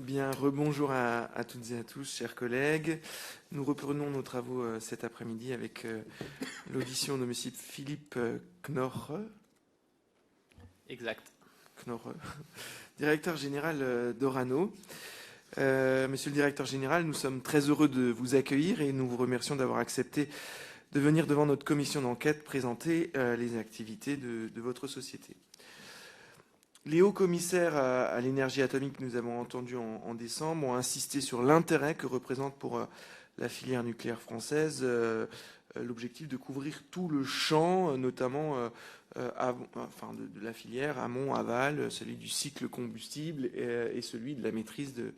Bien, rebonjour à toutes et à tous, chers collègues. Nous reprenons nos travaux cet après-midi avec l'audition de monsieur Philippe Knorre. Exact. Knorre, directeur général d'Orano. Monsieur le directeur général, nous sommes très heureux de vous accueillir et nous vous remercions d'avoir accepté de venir devant notre commission d'enquête présenter les activités de votre société. Les hauts commissaires à l'énergie atomique que nous avons entendus en décembre ont insisté sur l'intérêt que représente pour la filière nucléaire française l'objectif de couvrir tout le champ, notamment de la filière amont, aval, celui du cycle combustible et celui de la maîtrise de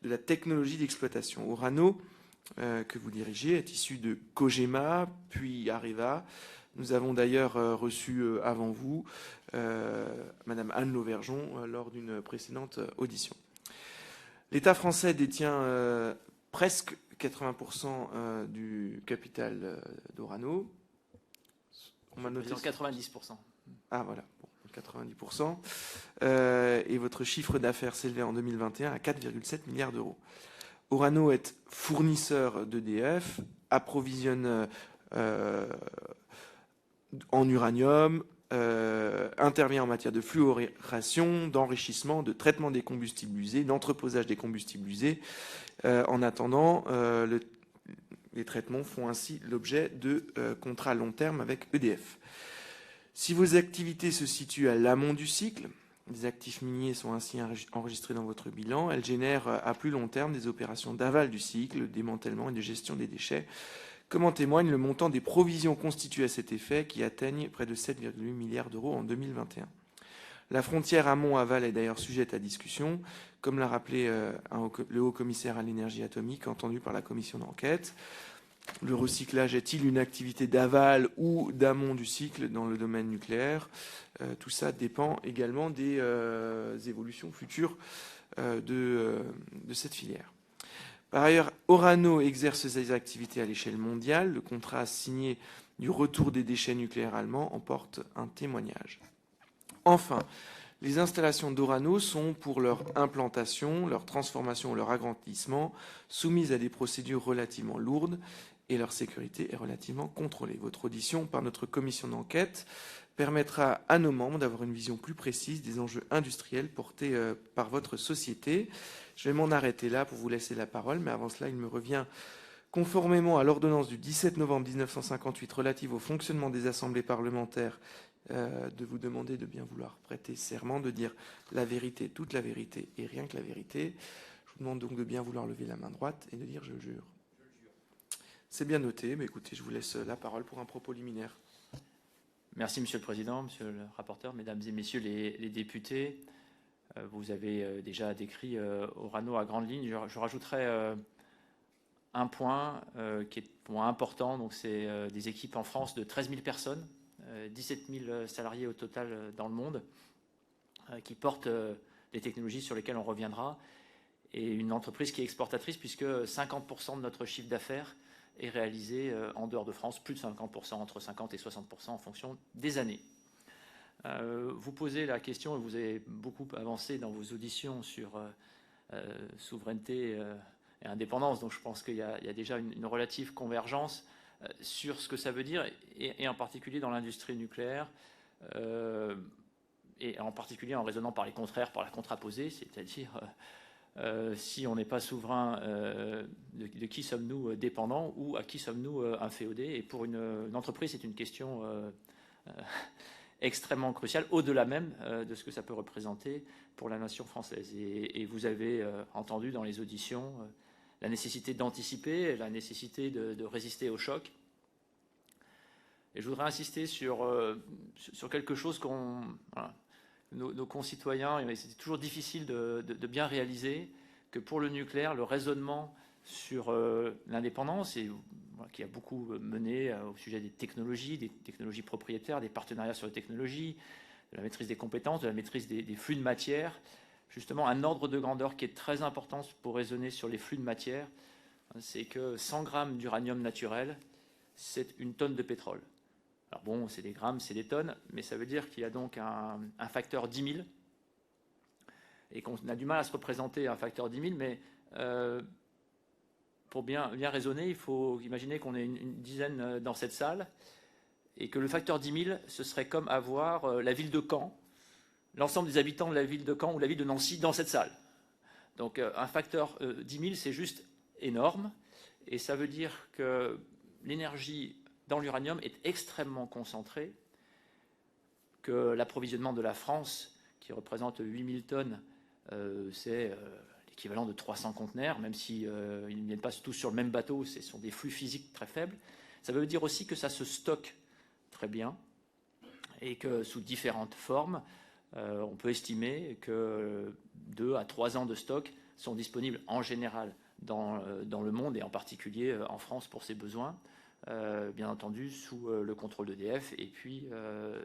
la technologie d'exploitation. Orano, que vous dirigez, est issu de Cogema, puis Areva. Nous avons d'ailleurs reçu avant vous Madame Anne Lauvergeon lors d'une précédente audition. L'État français détient presque 80% du capital d'Orano. On m'a noté 90%. Ah voilà, bon, 90%. Et votre chiffre d'affaires s'élevait en 2021 à 4,7 milliards d'euros. Orano est fournisseur d'EDF, approvisionne en uranium, intervient en matière de fluoration, d'enrichissement, de traitement des combustibles usés, d'entreposage des combustibles usés. En attendant, les traitements font ainsi l'objet de contrats à long terme avec EDF. Si vos activités se situent à l'amont du cycle, les actifs miniers sont ainsi enregistrés dans votre bilan. Elles génèrent à plus long terme des opérations d'aval du cycle, démantèlement et de gestion des déchets, comme en témoigne le montant des provisions constituées à cet effet qui atteignent près de 7,8 milliards d'euros en 2021. La frontière amont-aval est d'ailleurs sujette à discussion, comme l'a rappelé le haut-commissaire à l'énergie atomique entendu par la commission d'enquête. Le recyclage est-il une activité d'aval ou d'amont du cycle dans le domaine nucléaire? Tout ça dépend également des évolutions futures de cette filière. Par ailleurs, Orano exerce ses activités à l'échelle mondiale. Le contrat signé du retour des déchets nucléaires allemands en porte un témoignage. Enfin, les installations d'Orano sont, pour leur implantation, leur transformation ou leur agrandissement, soumises à des procédures relativement lourdes et leur sécurité est relativement contrôlée. Votre audition par notre commission d'enquête permettra à nos membres d'avoir une vision plus précise des enjeux industriels portés par votre société. Je vais m'en arrêter là pour vous laisser la parole, mais avant cela, il me revient, conformément à l'ordonnance du 17 novembre 1958 relative au fonctionnement des assemblées parlementaires, de vous demander de bien vouloir prêter serment, de dire la vérité, toute la vérité et rien que la vérité. Je vous demande donc de bien vouloir lever la main droite et de dire « je jure ». C'est bien noté, mais écoutez, je vous laisse la parole pour un propos liminaire. Merci Monsieur le Président, Monsieur le rapporteur, Mesdames et Messieurs les députés. Vous avez déjà décrit Orano à grandes lignes. Je rajouterai un point qui est point important. Donc c'est des équipes en France de 13 000 personnes, 17 000 salariés au total dans le monde, qui portent des technologies sur lesquelles on reviendra, et une entreprise qui est exportatrice puisque 50% de notre chiffre d'affaires est réalisé en dehors de France, plus de 50%, entre 50 et 60% en fonction des années. Vous posez la question, et vous avez beaucoup avancé dans vos auditions sur souveraineté et indépendance, donc je pense qu'il y a déjà une relative convergence sur ce que ça veut dire, et en particulier dans l'industrie nucléaire, et en particulier en raisonnant par les contraires, par la contraposée, c'est-à-dire si on n'est pas souverain, de qui sommes-nous dépendants ou à qui sommes-nous inféodés? Et pour une entreprise, c'est une question extrêmement cruciale, au-delà même de ce que ça peut représenter pour la nation française. Et vous avez entendu dans les auditions la nécessité d'anticiper, la nécessité de résister au choc. Et je voudrais insister sur quelque chose voilà, nos concitoyens, c'est toujours difficile de bien réaliser que pour le nucléaire, le raisonnement sur l'indépendance, et qui a beaucoup mené au sujet des technologies propriétaires, des partenariats sur les technologies, de la maîtrise des compétences, de la maîtrise des flux de matière, justement un ordre de grandeur qui est très important pour raisonner sur les flux de matière, c'est que 100 grammes d'uranium naturel, c'est une tonne de pétrole. Alors bon, c'est des grammes, c'est des tonnes, mais ça veut dire qu'il y a donc un facteur 10 000. et qu'on a du mal à se représenter un facteur 10 000, mais pour bien raisonner, il faut imaginer qu'on est une dizaine dans cette salle et que le facteur 10 000, ce serait comme avoir la ville de Caen, l'ensemble des habitants de la ville de Caen ou la ville de Nancy dans cette salle. Donc un facteur 10 000, c'est juste énorme, et ça veut dire que l'énergie dans l'uranium est extrêmement concentrée, que l'approvisionnement de la France, qui représente 8000 tonnes, c'est l'équivalent de 300 conteneurs, même si ils ne viennent pas tous sur le même bateau, ce sont des flux physiques très faibles. Ça veut dire aussi que ça se stocke très bien et que sous différentes formes, on peut estimer que 2 à 3 ans de stock sont disponibles en général dans le monde et en particulier en France pour ses besoins, bien entendu sous le contrôle d'EDF et puis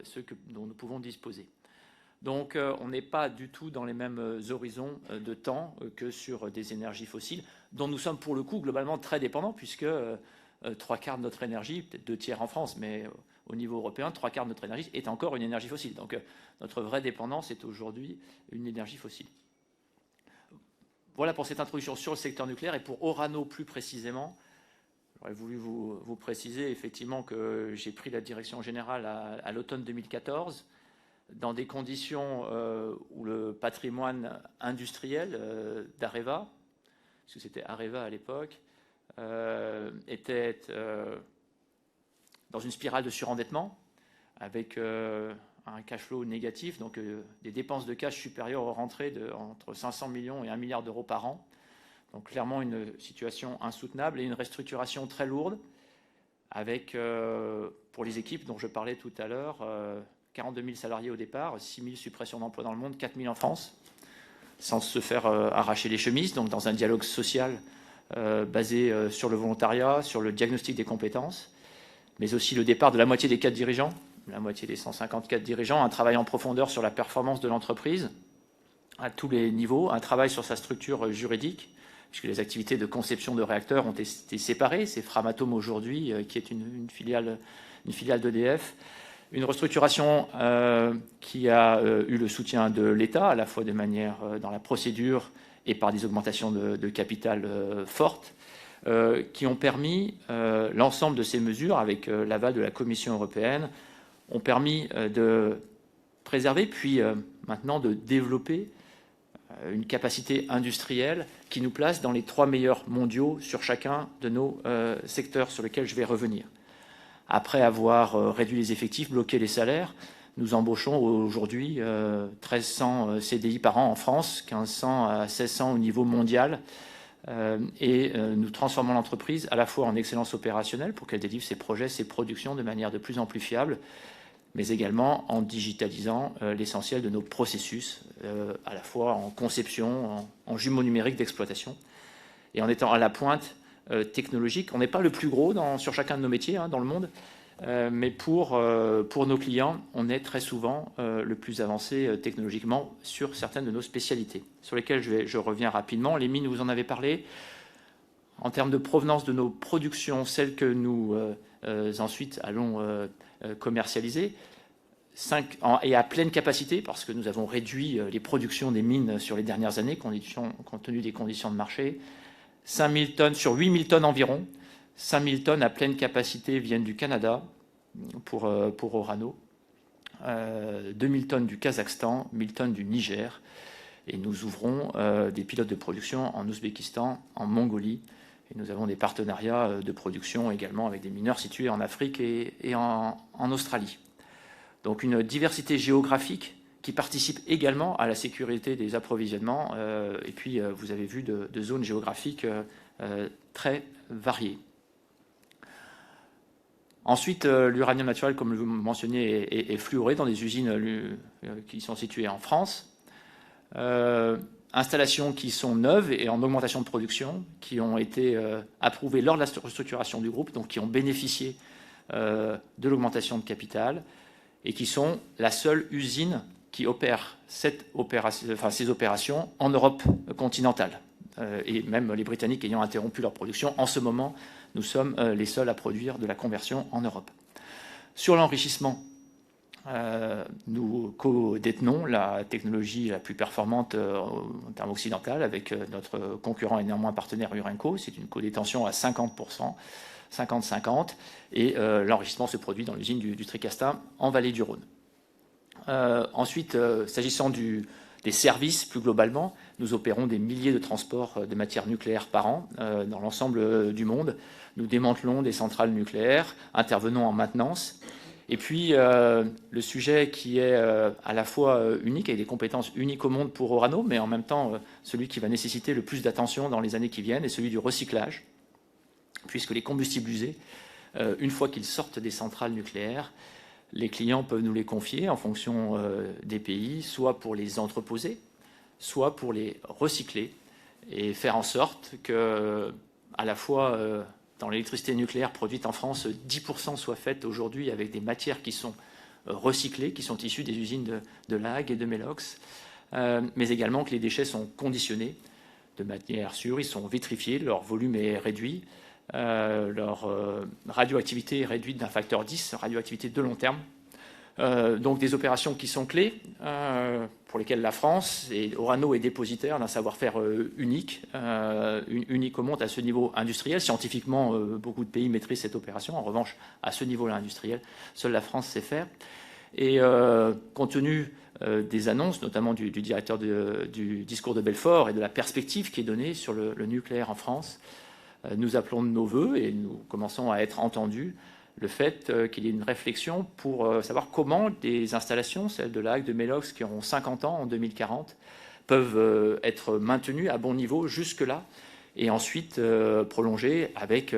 ceux dont nous pouvons disposer. Donc on n'est pas du tout dans les mêmes horizons de temps que sur des énergies fossiles, dont nous sommes pour le coup globalement très dépendants, puisque 3/4 de notre énergie, peut-être 2 tiers en France, mais au niveau européen, 3/4 de notre énergie est encore une énergie fossile. Donc notre vraie dépendance est aujourd'hui une énergie fossile. Voilà pour cette introduction sur le secteur nucléaire. Et pour Orano plus précisément, j'aurais voulu vous préciser effectivement que j'ai pris la direction générale à l'automne 2014, dans des conditions où le patrimoine industriel d'Areva, parce que c'était Areva à l'époque, était dans une spirale de surendettement, avec un cash flow négatif, donc des dépenses de cash supérieures aux rentrées entre 500 millions et 1 milliard d'euros par an. Donc clairement une situation insoutenable et une restructuration très lourde, avec, pour les équipes dont je parlais tout à l'heure, 42 000 salariés au départ, 6 000 suppressions d'emplois dans le monde, 4 000 en France, sans se faire arracher les chemises, donc dans un dialogue social basé sur le volontariat, sur le diagnostic des compétences, mais aussi le départ de la moitié des 4 dirigeants, la moitié des 154 dirigeants, un travail en profondeur sur la performance de l'entreprise à tous les niveaux, un travail sur sa structure juridique, puisque les activités de conception de réacteurs ont été séparées. C'est Framatome aujourd'hui, qui est une filiale d'EDF. Une restructuration qui a eu le soutien de l'État, à la fois de manière dans la procédure et par des augmentations de capital fortes, qui ont permis, l'ensemble de ces mesures, avec l'aval de la Commission européenne, ont permis de préserver, puis maintenant de développer une capacité industrielle qui nous place dans les 3 meilleurs mondiaux sur chacun de nos secteurs sur lesquels je vais revenir. Après avoir réduit les effectifs, bloqué les salaires, nous embauchons aujourd'hui 1300 CDI par an en France, 1500 à 1600 au niveau mondial, et nous transformons l'entreprise à la fois en excellence opérationnelle pour qu'elle délivre ses projets, ses productions de manière de plus en plus fiable, mais également en digitalisant l'essentiel de nos processus, à la fois en conception, en jumeaux numériques d'exploitation, et en étant à la pointe technologique. On n'est pas le plus gros sur chacun de nos métiers dans le monde, mais pour nos clients, on est très souvent le plus avancé technologiquement sur certaines de nos spécialités, sur lesquelles je reviens rapidement. Les mines, vous en avez parlé. En termes de provenance de nos productions, celles que nous ensuite allons commercialiser, et à pleine capacité, parce que nous avons réduit les productions des mines sur les dernières années, compte tenu des conditions de marché. 5000 tonnes sur 8000 tonnes environ. 5000 tonnes à pleine capacité viennent du Canada pour Orano. 2000 tonnes du Kazakhstan, 1000 tonnes du Niger. Et nous ouvrons des pilotes de production en Ouzbékistan, en Mongolie. Et nous avons des partenariats de production également avec des mineurs situés en Afrique et en Australie. Donc une diversité géographique qui participe également à la sécurité des approvisionnements, et puis vous avez vu de zones géographiques très variées. Ensuite, l'uranium naturel, comme vous mentionniez, est fluoré dans des usines qui sont situées en France. Installations qui sont neuves et en augmentation de production, qui ont été approuvées lors de la restructuration du groupe, donc qui ont bénéficié de l'augmentation de capital, et qui sont la seule usine qui opère ces opérations en Europe continentale. Et même les Britanniques ayant interrompu leur production, en ce moment, nous sommes les seuls à produire de la conversion en Europe. Sur l'enrichissement, Nous co-détenons la technologie la plus performante en termes occidentaux avec notre concurrent et néanmoins partenaire Urenco. C'est une co-détention à 50%, 50-50, et l'enrichissement se produit dans l'usine du Tricastin en vallée du Rhône. Ensuite, s'agissant des services plus globalement, nous opérons des milliers de transports de matières nucléaires par an dans l'ensemble du monde. Nous démantelons des centrales nucléaires, intervenons en maintenance. Et puis, le sujet qui est à la fois unique, avec des compétences uniques au monde pour Orano, mais en même temps, celui qui va nécessiter le plus d'attention dans les années qui viennent, est celui du recyclage, puisque les combustibles usés, une fois qu'ils sortent des centrales nucléaires, les clients peuvent nous les confier en fonction des pays, soit pour les entreposer, soit pour les recycler et faire en sorte que, à la fois dans l'électricité nucléaire produite en France, 10% soit faite aujourd'hui avec des matières qui sont recyclées, qui sont issues des usines de Lag et de Melox, mais également que les déchets sont conditionnés de manière sûre, ils sont vitrifiés, leur volume est réduit, leur radioactivité est réduite d'un facteur 10, radioactivité de long terme. Donc des opérations qui sont clés, pour lesquelles la France et Orano est dépositaire d'un savoir-faire unique au monde à ce niveau industriel. Scientifiquement, beaucoup de pays maîtrisent cette opération. En revanche, à ce niveau-là industriel, seule la France sait faire. Et compte tenu des annonces, notamment du directeur du discours de Belfort et de la perspective qui est donnée sur le nucléaire en France, nous appelons de nos voeux et nous commençons à être entendus le fait qu'il y ait une réflexion pour savoir comment des installations, celles de Lag, de Melox, qui auront 50 ans en 2040, peuvent être maintenues à bon niveau jusque-là et ensuite prolongées avec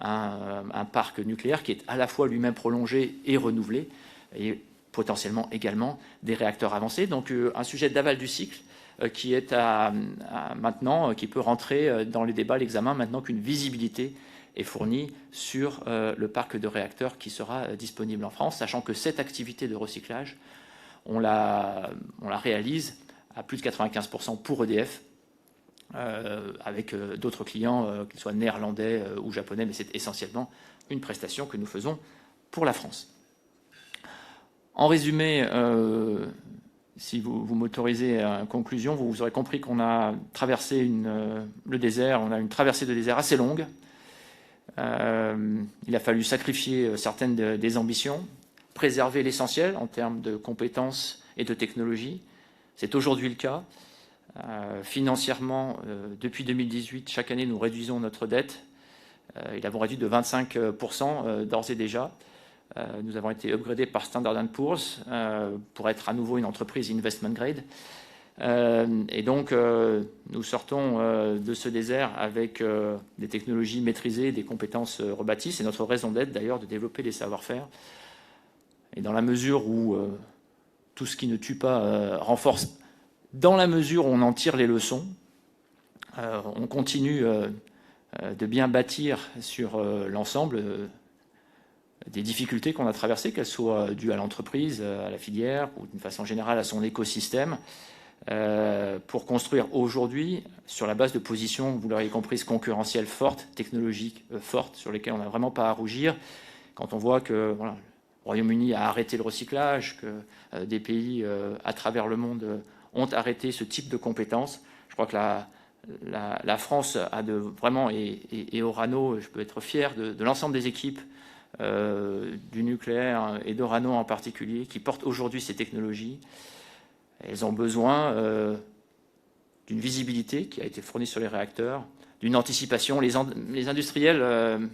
un parc nucléaire qui est à la fois lui-même prolongé et renouvelé, et potentiellement également des réacteurs avancés. Donc un sujet d'aval du cycle qui est maintenant, qui peut rentrer dans les débats, l'examen, maintenant qu'une visibilité est fournie sur le parc de réacteurs qui sera disponible en France, sachant que cette activité de recyclage, on la réalise à plus de 95% pour EDF, avec d'autres clients, qu'ils soient néerlandais ou japonais, mais c'est essentiellement une prestation que nous faisons pour la France. En résumé, si vous m'autorisez en conclusion, vous aurez compris qu'on a traversé le désert, on a une traversée de désert assez longue. Il a fallu sacrifier certaines des ambitions, préserver l'essentiel en termes de compétences et de technologies. C'est aujourd'hui le cas. Financièrement, depuis 2018, chaque année, nous réduisons notre dette. Nous l'avons réduite de 25% d'ores et déjà. Nous avons été upgradés par Standard & Poor's pour être à nouveau une entreprise investment grade. Et donc, nous sortons de ce désert avec des technologies maîtrisées, des compétences rebâties. C'est notre raison d'être, d'ailleurs, de développer des savoir-faire. Et dans la mesure où tout ce qui ne tue pas renforce, dans la mesure où on en tire les leçons, on continue de bien bâtir sur l'ensemble des difficultés qu'on a traversées, qu'elles soient dues à l'entreprise, à la filière, ou d'une façon générale à son écosystème, pour construire aujourd'hui, sur la base de positions, vous l'aurez compris, concurrentielles fortes, technologiques fortes, sur lesquelles on n'a vraiment pas à rougir. Quand on voit que voilà, le Royaume-Uni a arrêté le recyclage, que des pays à travers le monde ont arrêté ce type de compétences, je crois que la France a vraiment, et Orano, je peux être fier de l'ensemble des équipes du nucléaire et d'Orano en particulier, qui portent aujourd'hui ces technologies. Elles ont besoin d'une visibilité qui a été fournie sur les réacteurs, d'une anticipation. Les industriels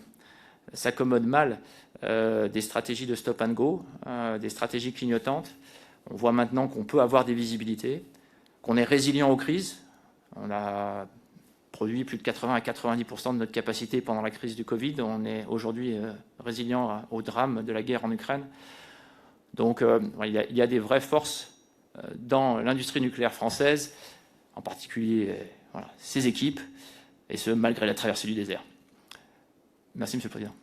s'accommodent mal des stratégies de stop and go, des stratégies clignotantes. On voit maintenant qu'on peut avoir des visibilités, qu'on est résilient aux crises. On a produit plus de 80 à 90% de notre capacité pendant la crise du Covid. On est aujourd'hui résilient au drame de la guerre en Ukraine. Donc il y a des vraies forces dans l'industrie nucléaire française, en particulier ses équipes, et ce, malgré la traversée du désert. Merci, Monsieur le Président.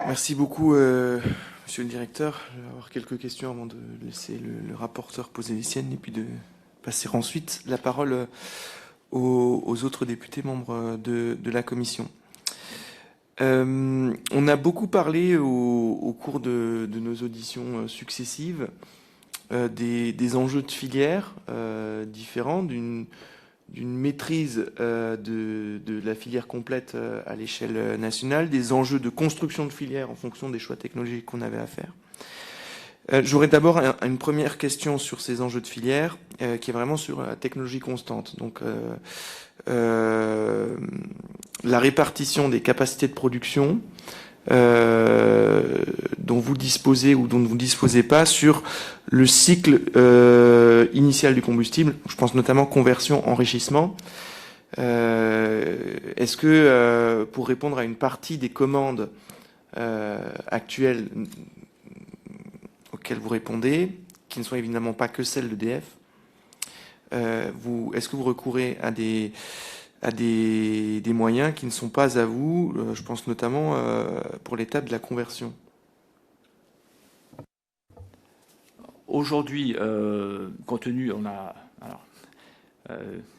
Merci beaucoup, Monsieur le Directeur. Je vais avoir quelques questions avant de laisser le rapporteur poser les siennes et puis de passer ensuite la parole aux autres députés membres de la Commission. On a beaucoup parlé au cours de nos auditions successives des enjeux de filière différents, d'une maîtrise de la filière complète à l'échelle nationale, des enjeux de construction de filière en fonction des choix technologiques qu'on avait à faire. J'aurais d'abord une première question sur ces enjeux de filière, qui est vraiment sur la technologie constante. Donc, la répartition des capacités de production dont vous disposez ou dont vous ne disposez pas sur le cycle initial du combustible. Je pense notamment conversion, enrichissement. Est-ce que, pour répondre à une partie des commandes actuelles auxquelles vous répondez, qui ne sont évidemment pas que celles d'EDF, est-ce que vous recourez à des moyens qui ne sont pas à vous? Je pense notamment pour l'étape de la conversion. Aujourd'hui, compte tenu, on a... Alors,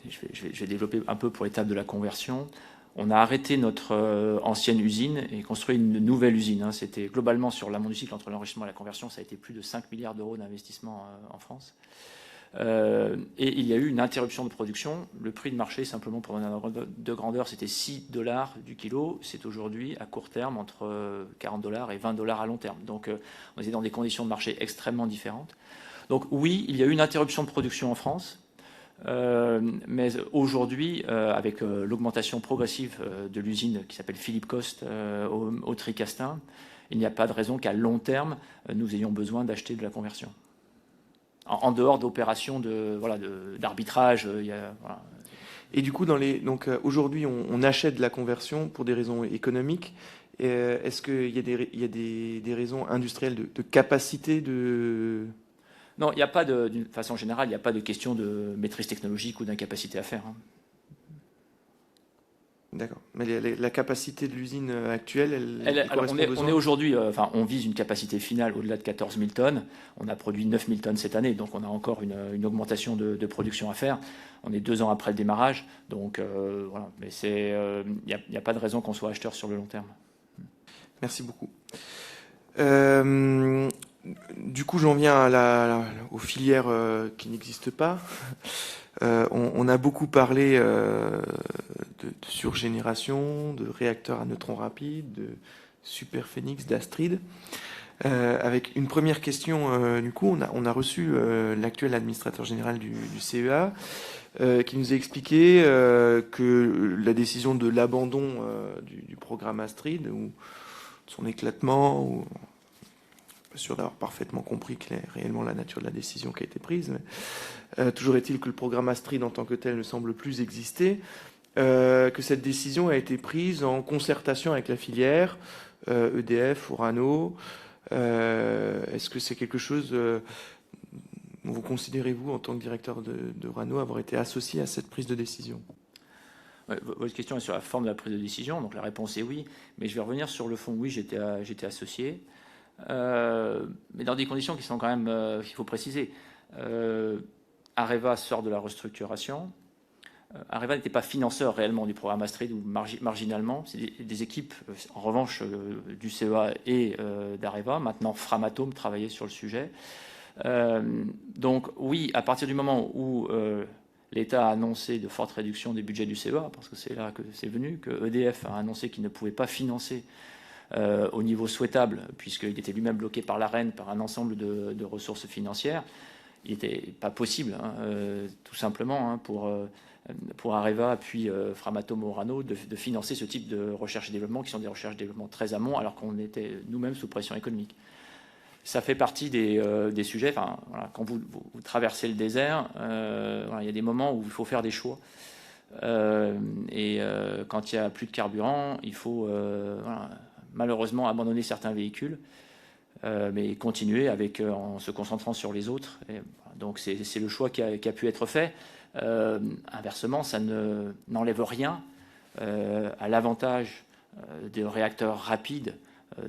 je vais développer un peu pour l'étape de la conversion. On a arrêté notre ancienne usine et construit une nouvelle usine. C'était globalement sur l'amont du cycle, entre l'enrichissement et la conversion, ça a été plus de 5 milliards d'euros d'investissement en France. Et il y a eu une interruption de production. Le prix de marché, simplement pour un ordre de grandeur, c'était $6 du kilo. C'est aujourd'hui, à court terme, entre $40 et $20 à long terme. Donc, on était dans des conditions de marché extrêmement différentes. Donc, oui, il y a eu une interruption de production en France. Mais aujourd'hui, avec l'augmentation progressive de l'usine qui s'appelle Philippe Coste au Tricastin, il n'y a pas de raison qu'à long terme, nous ayons besoin d'acheter de la conversion. En dehors d'opérations d'arbitrage. Voilà. Et du coup, aujourd'hui, on achète de la conversion pour des raisons économiques. Est-ce qu'il y a des raisons industrielles de capacité de... Non, il n'y a pas d'une façon générale, il n'y a pas de question de maîtrise technologique ou d'incapacité à faire. D'accord. Mais la capacité de l'usine actuelle, alors on est aujourd'hui, on vise une capacité finale au-delà de 14 000 tonnes. On a produit 9 000 tonnes cette année, donc on a encore une augmentation de production à faire. On est 2 ans après le démarrage, donc voilà. Mais il n'y a pas de raison qu'on soit acheteur sur le long terme. Merci beaucoup. Du coup, j'en viens aux filières qui n'existent pas. On a beaucoup parlé de surgénération, de réacteurs à neutrons rapides, de Superphénix, d'Astrid. Avec une première question, du coup, on a reçu l'actuel administrateur général du CEA qui nous a expliqué que la décision de l'abandon du programme Astrid ou de son éclatement, ou pas sûr d'avoir parfaitement compris quelle est réellement la nature de la décision qui a été prise, mais toujours est-il que le programme Astrid en tant que tel ne semble plus exister, que cette décision a été prise en concertation avec la filière, EDF, Orano. Est-ce que c'est quelque chose vous considérez-vous en tant que directeur de Orano avoir été associé à cette prise de décision? Ouais, votre question est sur la forme de la prise de décision, donc la réponse est oui, mais je vais revenir sur le fond. Oui, j'étais associé. Mais dans des conditions qui sont quand même, qu'il faut préciser. Areva sort de la restructuration. Areva n'était pas financeur réellement du programme Astrid ou marginalement. C'est des équipes, en revanche, du CEA et d'Areva. Maintenant, Framatome travaillait sur le sujet. Donc oui, à partir du moment où l'État a annoncé de fortes réductions des budgets du CEA, parce que c'est là que c'est venu, que EDF a annoncé qu'il ne pouvait pas financer au niveau souhaitable, puisqu'il était lui-même bloqué par l'AREN, par un ensemble de ressources financières. Il n'était pas possible, tout simplement, pour Areva, puis Framatome Orano, de financer ce type de recherche et développement, qui sont des recherches et développement très amont, alors qu'on était nous-mêmes sous pression économique. Ça fait partie des sujets. Enfin, voilà, quand vous traversez le désert, voilà, il y a des moments où il faut faire des choix. Et quand il n'y a plus de carburant, il faut... voilà, malheureusement abandonner certains véhicules, mais continuer en se concentrant sur les autres. Et donc c'est le choix qui a pu être fait. Inversement, ça n'enlève rien à l'avantage des réacteurs rapides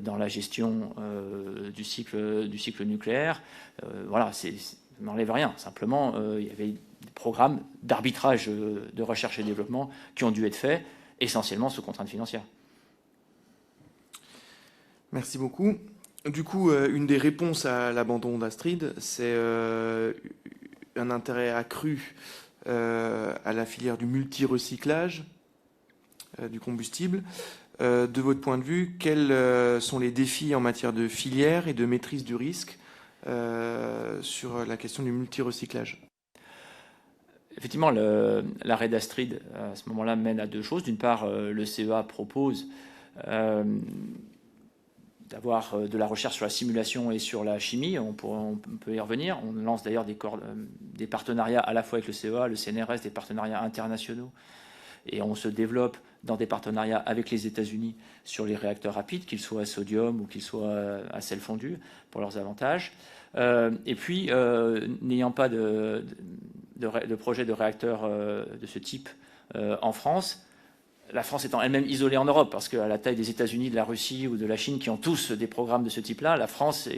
dans la gestion du cycle nucléaire. Voilà, ça n'enlève rien. Simplement, il y avait des programmes d'arbitrage de recherche et développement qui ont dû être faits essentiellement sous contrainte financière. Merci beaucoup. Du coup, une des réponses à l'abandon d'Astrid, c'est un intérêt accru à la filière du multi-recyclage du combustible. De votre point de vue, quels sont les défis en matière de filière et de maîtrise du risque sur la question du multi-recyclage? Effectivement, l'arrêt d'Astrid, à ce moment-là, mène à deux choses. D'une part, le CEA propose d'avoir de la recherche sur la simulation et sur la chimie. On peut y revenir. On lance d'ailleurs des partenariats à la fois avec le CEA, le CNRS, des partenariats internationaux. Et on se développe dans des partenariats avec les États-Unis sur les réacteurs rapides, qu'ils soient à sodium ou qu'ils soient à sel fondu, pour leurs avantages. Et puis, n'ayant pas de projet de réacteur de ce type en France, la France étant elle-même isolée en Europe, parce qu'à la taille des États-Unis, de la Russie ou de la Chine, qui ont tous des programmes de ce type-là, la France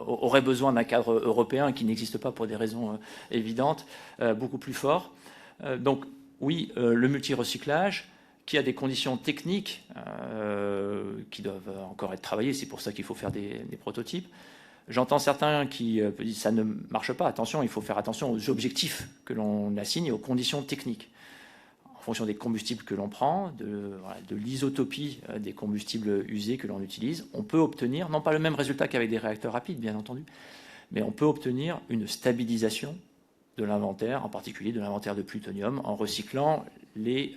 aurait besoin d'un cadre européen qui n'existe pas pour des raisons évidentes, beaucoup plus fort. Donc, oui, le multi-recyclage, qui a des conditions techniques qui doivent encore être travaillées, c'est pour ça qu'il faut faire des prototypes. J'entends certains qui disent ça ne marche pas, attention, il faut faire attention aux objectifs que l'on assigne et aux conditions techniques. En fonction des combustibles que l'on prend, de l'isotopie des combustibles usés que l'on utilise, on peut obtenir, non pas le même résultat qu'avec des réacteurs rapides, bien entendu, mais on peut obtenir une stabilisation de l'inventaire, en particulier de l'inventaire de plutonium, en recyclant les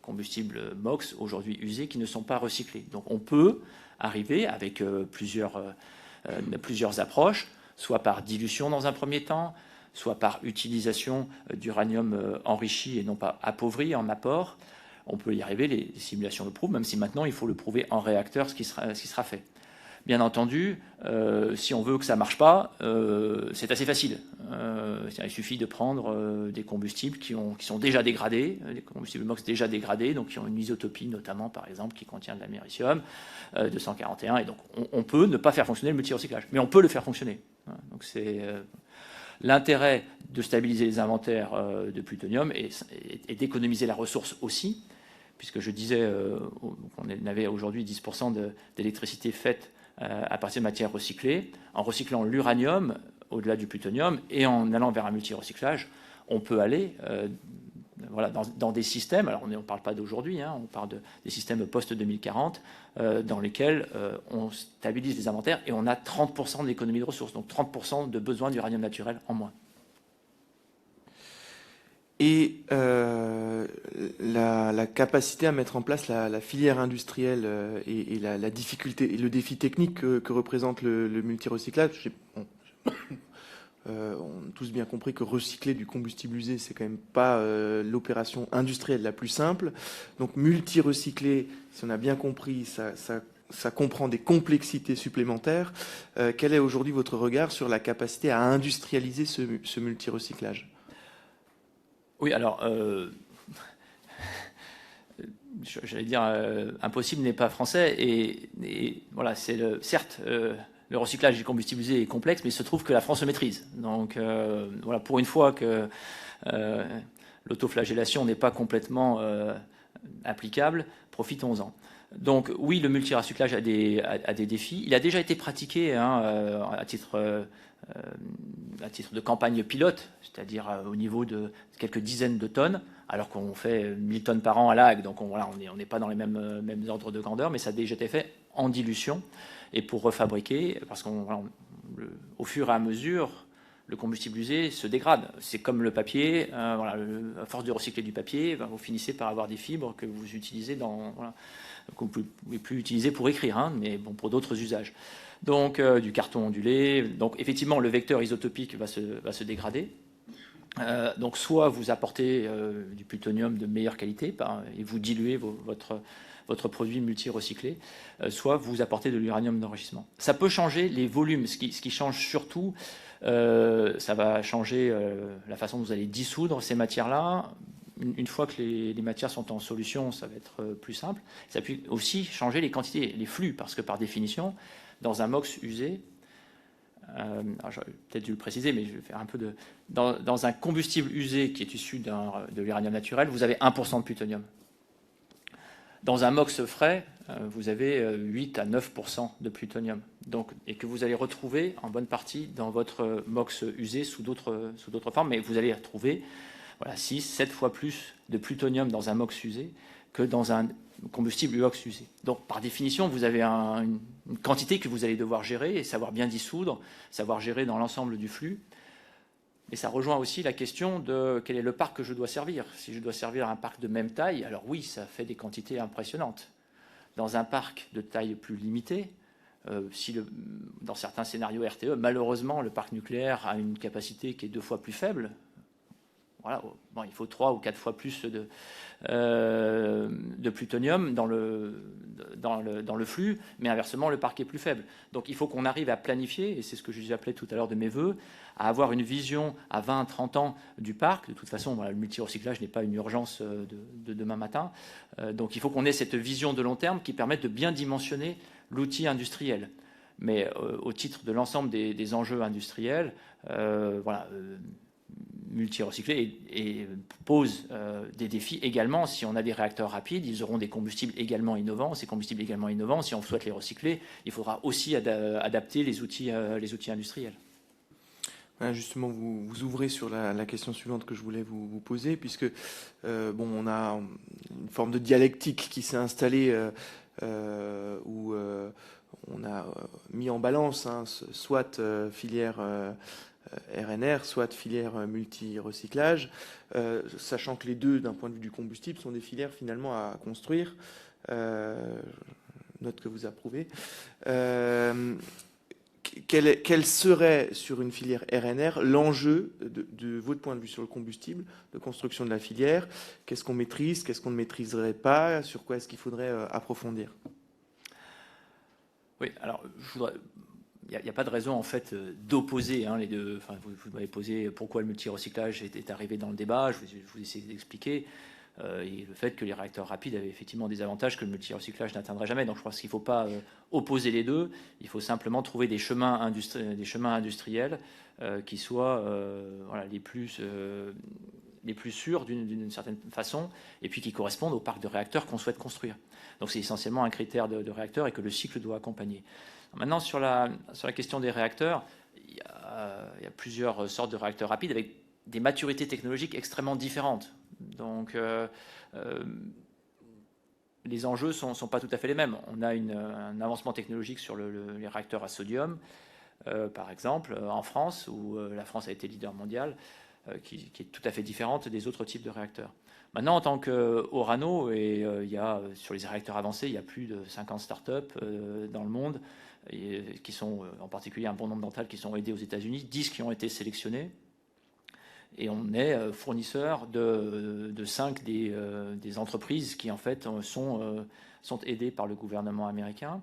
combustibles MOX aujourd'hui usés qui ne sont pas recyclés. Donc on peut arriver avec plusieurs approches, soit par dilution dans un premier temps, soit par utilisation d'uranium enrichi et non pas appauvri en apport. On peut y arriver, les simulations le prouvent, même si maintenant il faut le prouver en réacteur, ce qui sera fait. Bien entendu, si on veut que ça ne marche pas, c'est assez facile. Il suffit de prendre des combustibles qui sont déjà dégradés, des combustibles MOX déjà dégradés, donc qui ont une isotopie notamment, par exemple, qui contient de l'américium 241. Et donc on peut ne pas faire fonctionner le multi-recyclage, mais on peut le faire fonctionner. Donc c'est l'intérêt de stabiliser les inventaires de plutonium et d'économiser la ressource aussi, puisque je disais qu'on avait aujourd'hui 10% d'électricité faite à partir de matières recyclées. En recyclant l'uranium au-delà du plutonium et en allant vers un multi-recyclage, on peut aller dans des systèmes, alors on ne parle pas d'aujourd'hui, on parle des systèmes post-2040, dans lesquels on stabilise les inventaires et on a 30% d'économie de ressources, donc 30% de besoin d'uranium naturel en moins. Et la capacité à mettre en place la filière industrielle et la difficulté et le défi technique que représente le multi-recyclage, on a tous bien compris que recycler du combustible usé, c'est quand même pas l'opération industrielle la plus simple. Donc multi-recycler, si on a bien compris, ça comprend des complexités supplémentaires. Quel est aujourd'hui votre regard sur la capacité à industrialiser ce multi-recyclage ? Oui, alors, j'allais dire, impossible n'est pas français. Et voilà, certes, le recyclage du combustible usé est complexe, mais il se trouve que la France le maîtrise. Donc, voilà, pour une fois que l'autoflagellation n'est pas complètement applicable, profitons-en. Donc, oui, le multi-recyclage a des défis. Il a déjà été pratiqué à titre de campagne pilote, c'est-à-dire au niveau de quelques dizaines de tonnes, alors qu'on fait 1000 tonnes par an à La Hague, donc on n'est pas dans les mêmes ordres de grandeur, mais ça a déjà été fait en dilution et pour refabriquer, parce qu'au fur et à mesure, le combustible usé se dégrade. C'est comme le papier, à force de recycler du papier, vous finissez par avoir des fibres que vous utilisez que vous ne pouvez plus utiliser pour écrire, mais bon, pour d'autres usages. Donc du carton ondulé. Donc effectivement, le vecteur isotopique va se dégrader. Donc soit vous apportez du plutonium de meilleure qualité et vous diluez votre produit multi-recyclé, soit vous apportez de l'uranium d'enrichissement. Ça peut changer les volumes. Ce qui change surtout, ça va changer la façon dont vous allez dissoudre ces matières-là. Une fois que les matières sont en solution, ça va être plus simple. Ça peut aussi changer les quantités, les flux, parce que par définition, dans un MOX usé, j'aurais peut-être dû le préciser, mais je vais faire un peu de... Dans un combustible usé qui est issu de l'uranium naturel, vous avez 1% de plutonium. Dans un MOX frais, vous avez 8 à 9% de plutonium, donc, et que vous allez retrouver en bonne partie dans votre MOX usé sous d'autres formes, mais vous allez retrouver 6, 7 fois plus de plutonium dans un MOX usé que dans un combustible UOX usé. Donc, par définition, vous avez une quantité que vous allez devoir gérer et savoir bien dissoudre, savoir gérer dans l'ensemble du flux. Et ça rejoint aussi la question de quel est le parc que je dois servir. Si je dois servir un parc de même taille, alors oui, ça fait des quantités impressionnantes. Dans un parc de taille plus limitée, dans certains scénarios RTE, malheureusement, le parc nucléaire a une capacité qui est 2 fois plus faible. Voilà, bon, il faut 3 ou 4 fois plus de plutonium dans le flux, mais inversement, le parc est plus faible. Donc il faut qu'on arrive à planifier, et c'est ce que je vous appelais tout à l'heure de mes voeux, à avoir une vision à 20, 30 ans du parc. De toute façon, le multi-recyclage n'est pas une urgence de demain matin. Donc il faut qu'on ait cette vision de long terme qui permette de bien dimensionner l'outil industriel. Mais au titre de l'ensemble des enjeux industriels, multi-recyclés et pose des défis également. Si on a des réacteurs rapides, ils auront des combustibles également innovants. Ces combustibles également innovants, si on souhaite les recycler, il faudra aussi adapter les outils industriels. Voilà, justement, vous ouvrez sur la question suivante que je voulais vous poser, puisque on a une forme de dialectique qui s'est installée où on a mis en balance soit filière RNR, soit filière multi-recyclage, sachant que les deux, d'un point de vue du combustible, sont des filières finalement à construire. Note que vous approuvez. Quel serait, sur une filière RNR, l'enjeu de votre point de vue sur le combustible, de construction de la filière? Qu'est-ce qu'on maîtrise, qu'est-ce qu'on ne maîtriserait pas? Sur quoi est-ce qu'il faudrait approfondir? Oui, alors il n'y a pas de raison en fait d'opposer les deux. Enfin, vous m'avez posé pourquoi le multi-recyclage est arrivé dans le débat. Je vous ai essayé d'expliquer. Et le fait que les réacteurs rapides avaient effectivement des avantages que le multi-recyclage n'atteindrait jamais. Donc je pense qu'il ne faut pas opposer les deux. Il faut simplement trouver des chemins industriels qui soient les plus sûrs d'une certaine façon, et puis qui correspondent au parc de réacteurs qu'on souhaite construire. Donc c'est essentiellement un critère de réacteur et que le cycle doit accompagner. Maintenant, sur la question des réacteurs, il y a plusieurs sortes de réacteurs rapides avec des maturités technologiques extrêmement différentes. Donc, les enjeux ne sont pas tout à fait les mêmes. On a un avancement technologique sur les réacteurs à sodium, par exemple, en France, où la France a été leader mondial, qui est tout à fait différente des autres types de réacteurs. Maintenant, en tant qu'Orano, sur les réacteurs avancés, il y a plus de 50 startups dans le monde, qui sont, en particulier un bon nombre d'entre elles, qui sont aidées aux États-Unis, 10 qui ont été sélectionnées. Et on est fournisseur de 5 des entreprises qui, en fait, sont aidées par le gouvernement américain,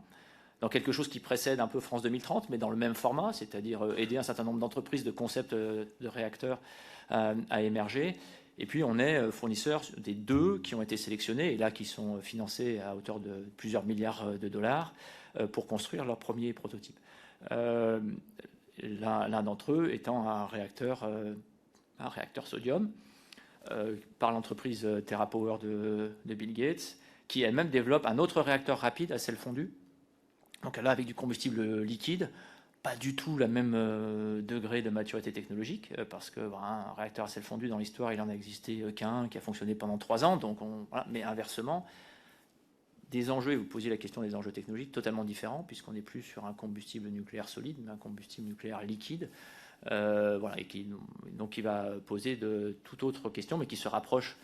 dans quelque chose qui précède un peu France 2030, mais dans le même format, c'est-à-dire aider un certain nombre d'entreprises de concepts de réacteurs à émerger. Et puis, on est fournisseur des 2 qui ont été sélectionnés, et là, qui sont financés à hauteur de plusieurs milliards de dollars pour construire leur premier prototype. L'un d'entre eux étant un réacteur sodium par l'entreprise TerraPower de Bill Gates, qui elle-même développe un autre réacteur rapide à sel fondu. Donc là, avec du combustible liquide, pas du tout le même degré de maturité technologique, parce qu'un réacteur à sel fondu, dans l'histoire, il en a existé qu'un qui a fonctionné pendant 3 ans. Donc mais inversement, des enjeux, et vous posiez la question des enjeux technologiques, totalement différents, puisqu'on n'est plus sur un combustible nucléaire solide, mais un combustible nucléaire liquide. Et qui va poser de toute autre question, mais qui se rapproche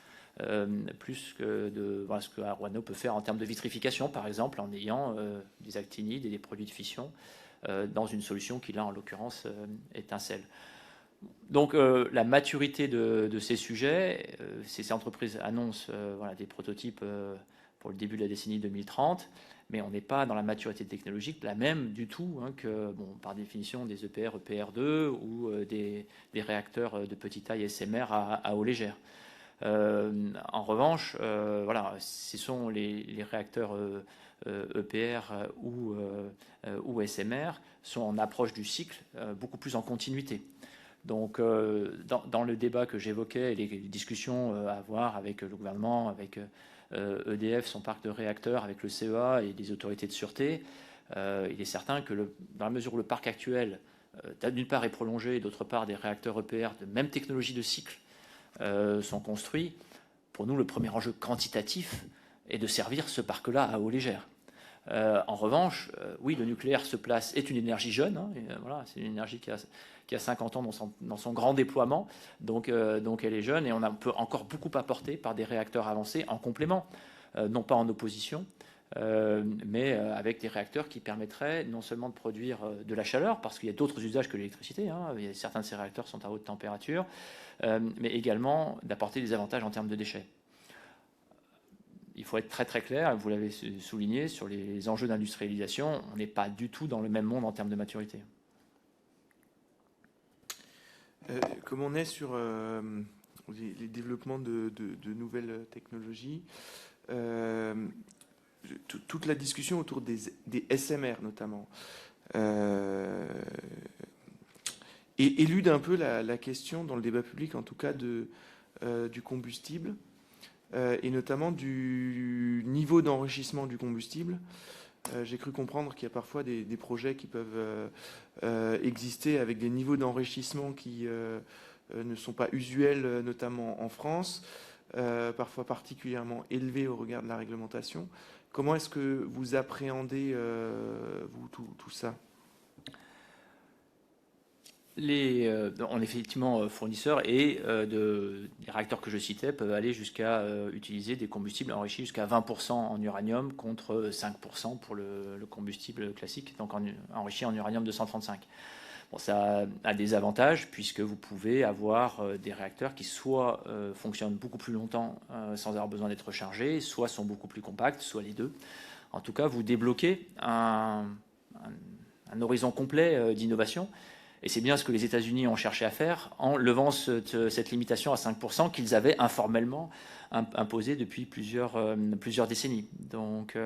plus que de ce que Orano peut faire en termes de vitrification, par exemple, en ayant des actinides et des produits de fission dans une solution qui, là, en l'occurrence, est un sel. Donc, la maturité de ces sujets, ces entreprises annoncent des prototypes pour le début de la décennie 2030, mais on n'est pas dans la maturité technologique la même du tout que, par définition, des EPR, EPR2 ou des réacteurs de petite taille SMR à eau légère. En revanche, ce sont les réacteurs EPR ou SMR sont en approche du cycle beaucoup plus en continuité. Donc, dans le débat que j'évoquais, et les discussions à avoir avec le gouvernement, avec EDF, son parc de réacteurs, avec le CEA et les autorités de sûreté, il est certain que dans la mesure où le parc actuel, d'une part, est prolongé, et d'autre part, des réacteurs EPR de même technologie de cycle sont construits, pour nous, le premier enjeu quantitatif est de servir ce parc-là à eau légère. En revanche, oui, le nucléaire est une énergie jeune, hein, voilà, c'est une énergie qui a 50 ans dans son grand déploiement, donc elle est jeune et on peut encore beaucoup apporter par des réacteurs avancés en complément, non pas en opposition, mais avec des réacteurs qui permettraient non seulement de produire de la chaleur, parce qu'il y a d'autres usages que l'électricité, hein, certains de ces réacteurs sont à haute température, mais également d'apporter des avantages en termes de déchets. Il faut être très très clair, vous l'avez souligné, sur les enjeux d'industrialisation, on n'est pas du tout dans le même monde en termes de maturité. Comme on est sur les développements de nouvelles technologies, toute la discussion autour des SMR notamment élude un peu la question dans le débat public, en tout cas, du combustible. Et notamment du niveau d'enrichissement du combustible. J'ai cru comprendre qu'il y a parfois des projets qui peuvent exister avec des niveaux d'enrichissement qui ne sont pas usuels, notamment en France, parfois particulièrement élevés au regard de la réglementation. Comment est-ce que vous appréhendez vous, tout ça ? On est effectivement fournisseur et les réacteurs que je citais peuvent aller jusqu'à utiliser des combustibles enrichis jusqu'à 20% en uranium contre 5% pour le combustible classique, donc enrichi en uranium 235. Bon, ça a des avantages puisque vous pouvez avoir des réacteurs qui soit fonctionnent beaucoup plus longtemps sans avoir besoin d'être rechargés, soit sont beaucoup plus compacts, soit les deux. En tout cas, vous débloquez un horizon complet d'innovation. Et c'est bien ce que les États-Unis ont cherché à faire en levant cette limitation à 5% qu'ils avaient informellement imposée depuis plusieurs décennies. Donc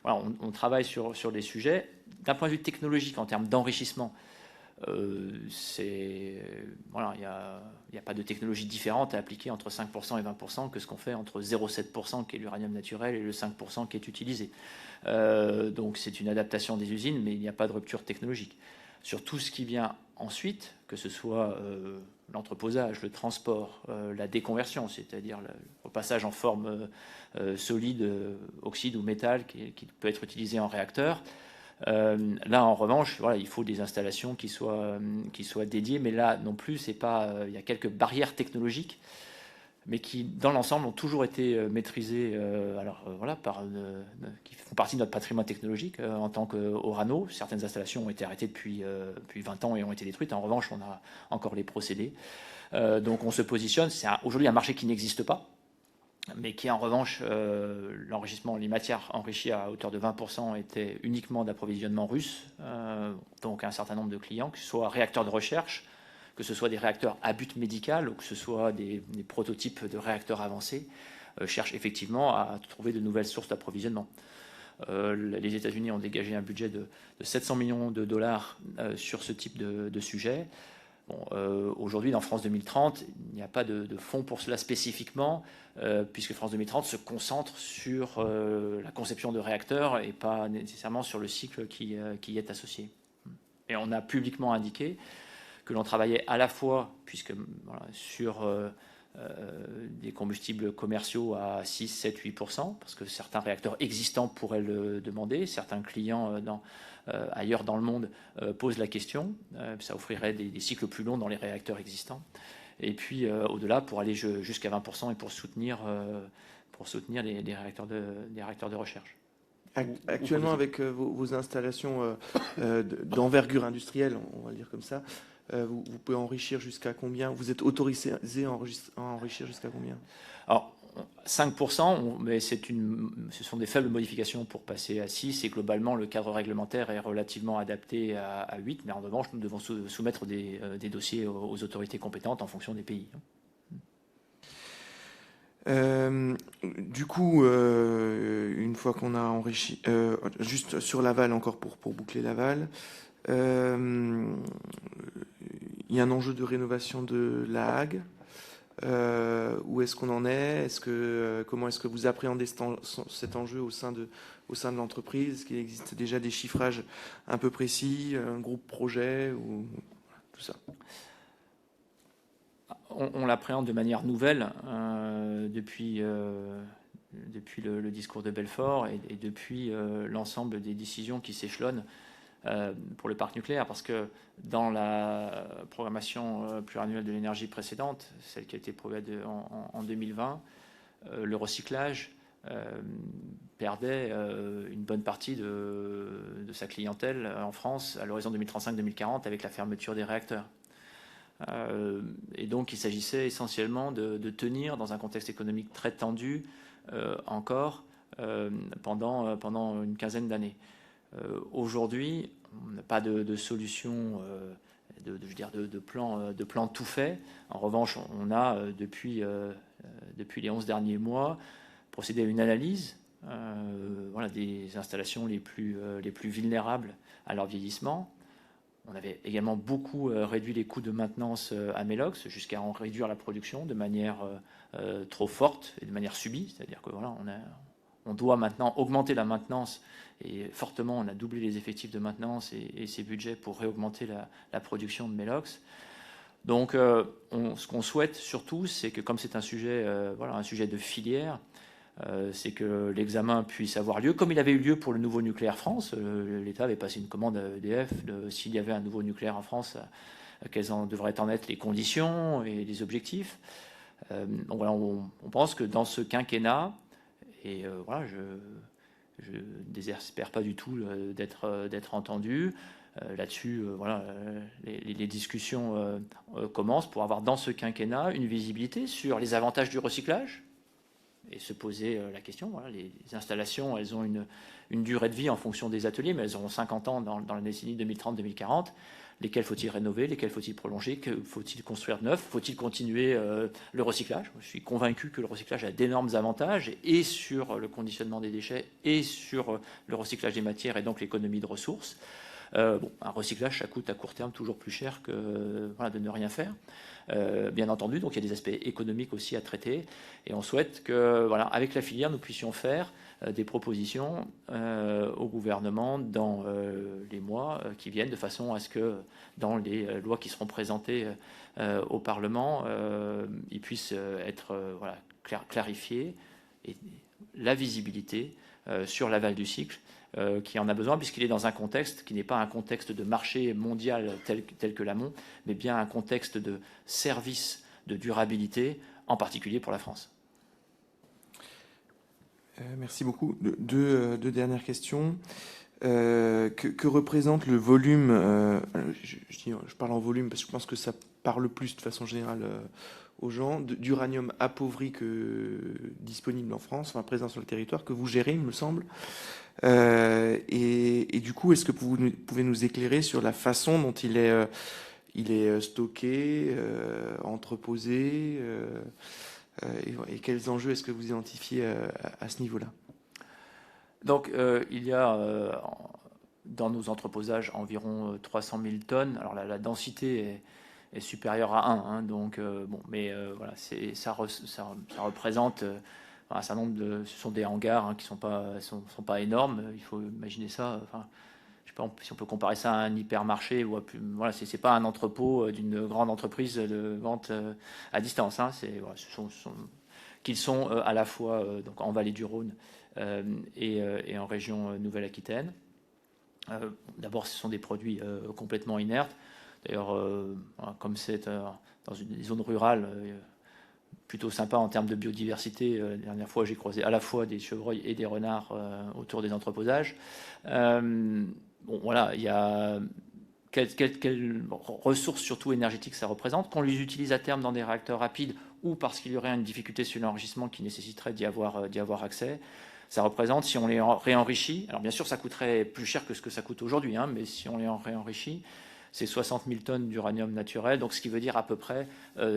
voilà, on travaille sur les sujets. D'un point de vue technologique, en termes d'enrichissement, voilà, il n'y a pas de technologie différente à appliquer entre 5% et 20% que ce qu'on fait entre 0,7% qui est l'uranium naturel et le 5% qui est utilisé. Donc c'est une adaptation des usines, mais il n'y a pas de rupture technologique. Sur tout ce qui vient ensuite, que ce soit l'entreposage, le transport, la déconversion, c'est-à-dire le passage en forme solide, oxyde ou métal, qui peut être utilisé en réacteur. Là, en revanche, voilà, il faut des installations qui soient dédiées, mais là non plus, c'est pas. Il y a quelques barrières technologiques, mais qui, dans l'ensemble, ont toujours été maîtrisées, voilà, qui font partie de notre patrimoine technologique en tant qu'Orano. Certaines installations ont été arrêtées depuis 20 ans et ont été détruites. En revanche, on a encore les procédés. Donc, on se positionne. C'est aujourd'hui un marché qui n'existe pas, mais qui, en revanche, l'enrichissement, les matières enrichies à hauteur de 20% étaient uniquement d'approvisionnement russe. Donc, un certain nombre de clients, que ce soit réacteurs de recherche, que ce soit des réacteurs à but médical ou que ce soit des prototypes de réacteurs avancés, cherchent effectivement à trouver de nouvelles sources d'approvisionnement. Les États-Unis ont dégagé un budget de 700 millions de dollars sur ce type de sujet. Bon, aujourd'hui, dans France 2030, il n'y a pas de fonds pour cela spécifiquement, puisque France 2030 se concentre sur la conception de réacteurs et pas nécessairement sur le cycle qui y est associé. Et on a publiquement indiqué que l'on travaillait à la fois voilà, sur des combustibles commerciaux à 6, 7, 8%, parce que certains réacteurs existants pourraient le demander, certains clients ailleurs dans le monde posent la question, ça offrirait des cycles plus longs dans les réacteurs existants, et puis au-delà pour aller jusqu'à 20% et pour soutenir les réacteurs de recherche. Actuellement, avec vos installations d'envergure industrielle, on va le dire comme ça, vous pouvez enrichir jusqu'à combien? Vous êtes autorisé à enrichir jusqu'à combien? Alors, 5%, mais ce sont des faibles modifications pour passer à 6, et globalement, le cadre réglementaire est relativement adapté à 8, mais en revanche, nous devons soumettre des dossiers aux autorités compétentes en fonction des pays. Du coup, une fois qu'on a enrichi, juste sur l'aval encore pour boucler l'aval, il y a un enjeu de rénovation de La Hague. Où est-ce qu'on en est? Comment est-ce que vous appréhendez cet enjeu au sein de l'entreprise? Est-ce qu'il existe déjà des chiffrages un peu précis, un groupe projet ou tout ça? On l'appréhende de manière nouvelle depuis le discours de Belfort et depuis l'ensemble des décisions qui s'échelonnent pour le parc nucléaire, parce que dans la programmation pluriannuelle de l'énergie précédente, celle qui a été prévue en 2020, le recyclage perdait une bonne partie de sa clientèle en France à l'horizon 2035-2040 avec la fermeture des réacteurs. Et donc il s'agissait essentiellement de tenir dans un contexte économique très tendu encore pendant une quinzaine d'années. Aujourd'hui, on n'a pas de solution, de plan tout fait. En revanche, on a depuis les 11 derniers mois procédé à une analyse des installations les plus vulnérables à leur vieillissement. On avait également beaucoup réduit les coûts de maintenance à Melox jusqu'à en réduire la production de manière trop forte et de manière subie. C'est-à-dire que on doit maintenant augmenter la maintenance et fortement, on a doublé les effectifs de maintenance et ses budgets pour réaugmenter la production de Melox. Donc, ce qu'on souhaite surtout, c'est que comme c'est un sujet de filière, c'est que l'examen puisse avoir lieu, comme il avait eu lieu pour le nouveau nucléaire France. L'État avait passé une commande à EDF s'il y avait un nouveau nucléaire en France, quelles devraient en être les conditions et les objectifs. Donc voilà, on pense que dans ce quinquennat, et je ne désespère pas du tout d'être entendu. Là-dessus, les discussions commencent pour avoir dans ce quinquennat une visibilité sur les avantages du recyclage et se poser la question. Les installations, elles ont une durée de vie en fonction des ateliers, mais elles auront 50 ans dans la décennie 2030-2040. Lesquels faut-il rénover? Lesquels faut-il prolonger? Que faut-il construire de neuf? Faut-il continuer le recyclage? Je suis convaincu que le recyclage a d'énormes avantages et sur le conditionnement des déchets et sur le recyclage des matières et donc l'économie de ressources. Un recyclage, ça coûte à court terme toujours plus cher que de ne rien faire. Bien entendu, donc il y a des aspects économiques aussi à traiter. Et on souhaite que, avec la filière, nous puissions faire des propositions au gouvernement dans les mois qui viennent, de façon à ce que dans les lois qui seront présentées au Parlement, ils puissent être clarifiés et la visibilité sur l'aval du cycle qui en a besoin, puisqu'il est dans un contexte qui n'est pas un contexte de marché mondial tel que l'amont, mais bien un contexte de service de durabilité, en particulier pour la France. Merci beaucoup. Deux dernières questions. Que représente le volume je parle en volume parce que je pense que ça parle plus de façon générale aux gens, d'uranium appauvri disponible en France, présent sur le territoire, que vous gérez, il me semble. Et du coup, est-ce que vous pouvez nous éclairer sur la façon dont il est stocké, entreposé, et quels enjeux est-ce que vous identifiez à ce niveau-là? Donc, il y a dans nos entreposages environ 300 000 tonnes. Alors, la densité est supérieure à 1, donc ça représente un certain nombre ce sont des hangars qui sont pas énormes. Il faut imaginer ça. Je sais pas si on peut comparer ça à un hypermarché ou c'est pas un entrepôt d'une grande entreprise de vente à distance. Qu'ils sont à la fois donc en vallée du Rhône et en région Nouvelle-Aquitaine. D'abord, ce sont des produits complètement inertes. D'ailleurs, comme c'est dans une zone rurale plutôt sympa en termes de biodiversité, la dernière fois, j'ai croisé à la fois des chevreuils et des renards autour des entreposages. Il y a quelles ressources surtout énergétiques ça représente, qu'on les utilise à terme dans des réacteurs rapides ou parce qu'il y aurait une difficulté sur l'enrichissement qui nécessiterait d'y avoir accès. Ça représente, si on les réenrichit, alors bien sûr ça coûterait plus cher que ce que ça coûte aujourd'hui, mais si on les réenrichit, c'est 60 000 tonnes d'uranium naturel, donc ce qui veut dire à peu près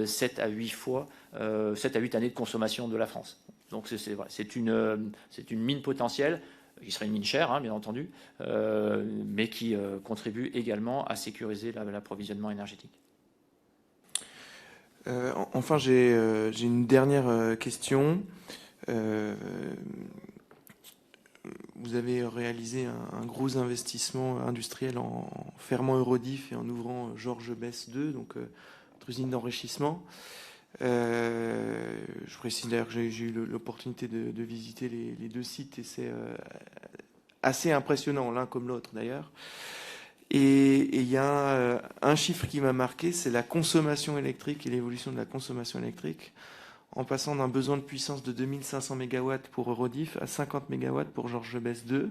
7 à 8 années de consommation de la France. Donc c'est une mine potentielle, qui serait une mine chère, bien entendu, mais qui contribue également à sécuriser l'approvisionnement énergétique. Enfin, j'ai une dernière question. Vous avez réalisé un gros investissement industriel en fermant Eurodif et en ouvrant Georges Besse 2, donc votre usine d'enrichissement. Je précise d'ailleurs que j'ai eu l'opportunité de visiter les deux sites et c'est assez impressionnant l'un comme l'autre d'ailleurs. Et il y a un chiffre qui m'a marqué, c'est la consommation électrique et l'évolution de la consommation électrique, en passant d'un besoin de puissance de 2500 MW pour Eurodif à 50 MW pour Georges Besse 2.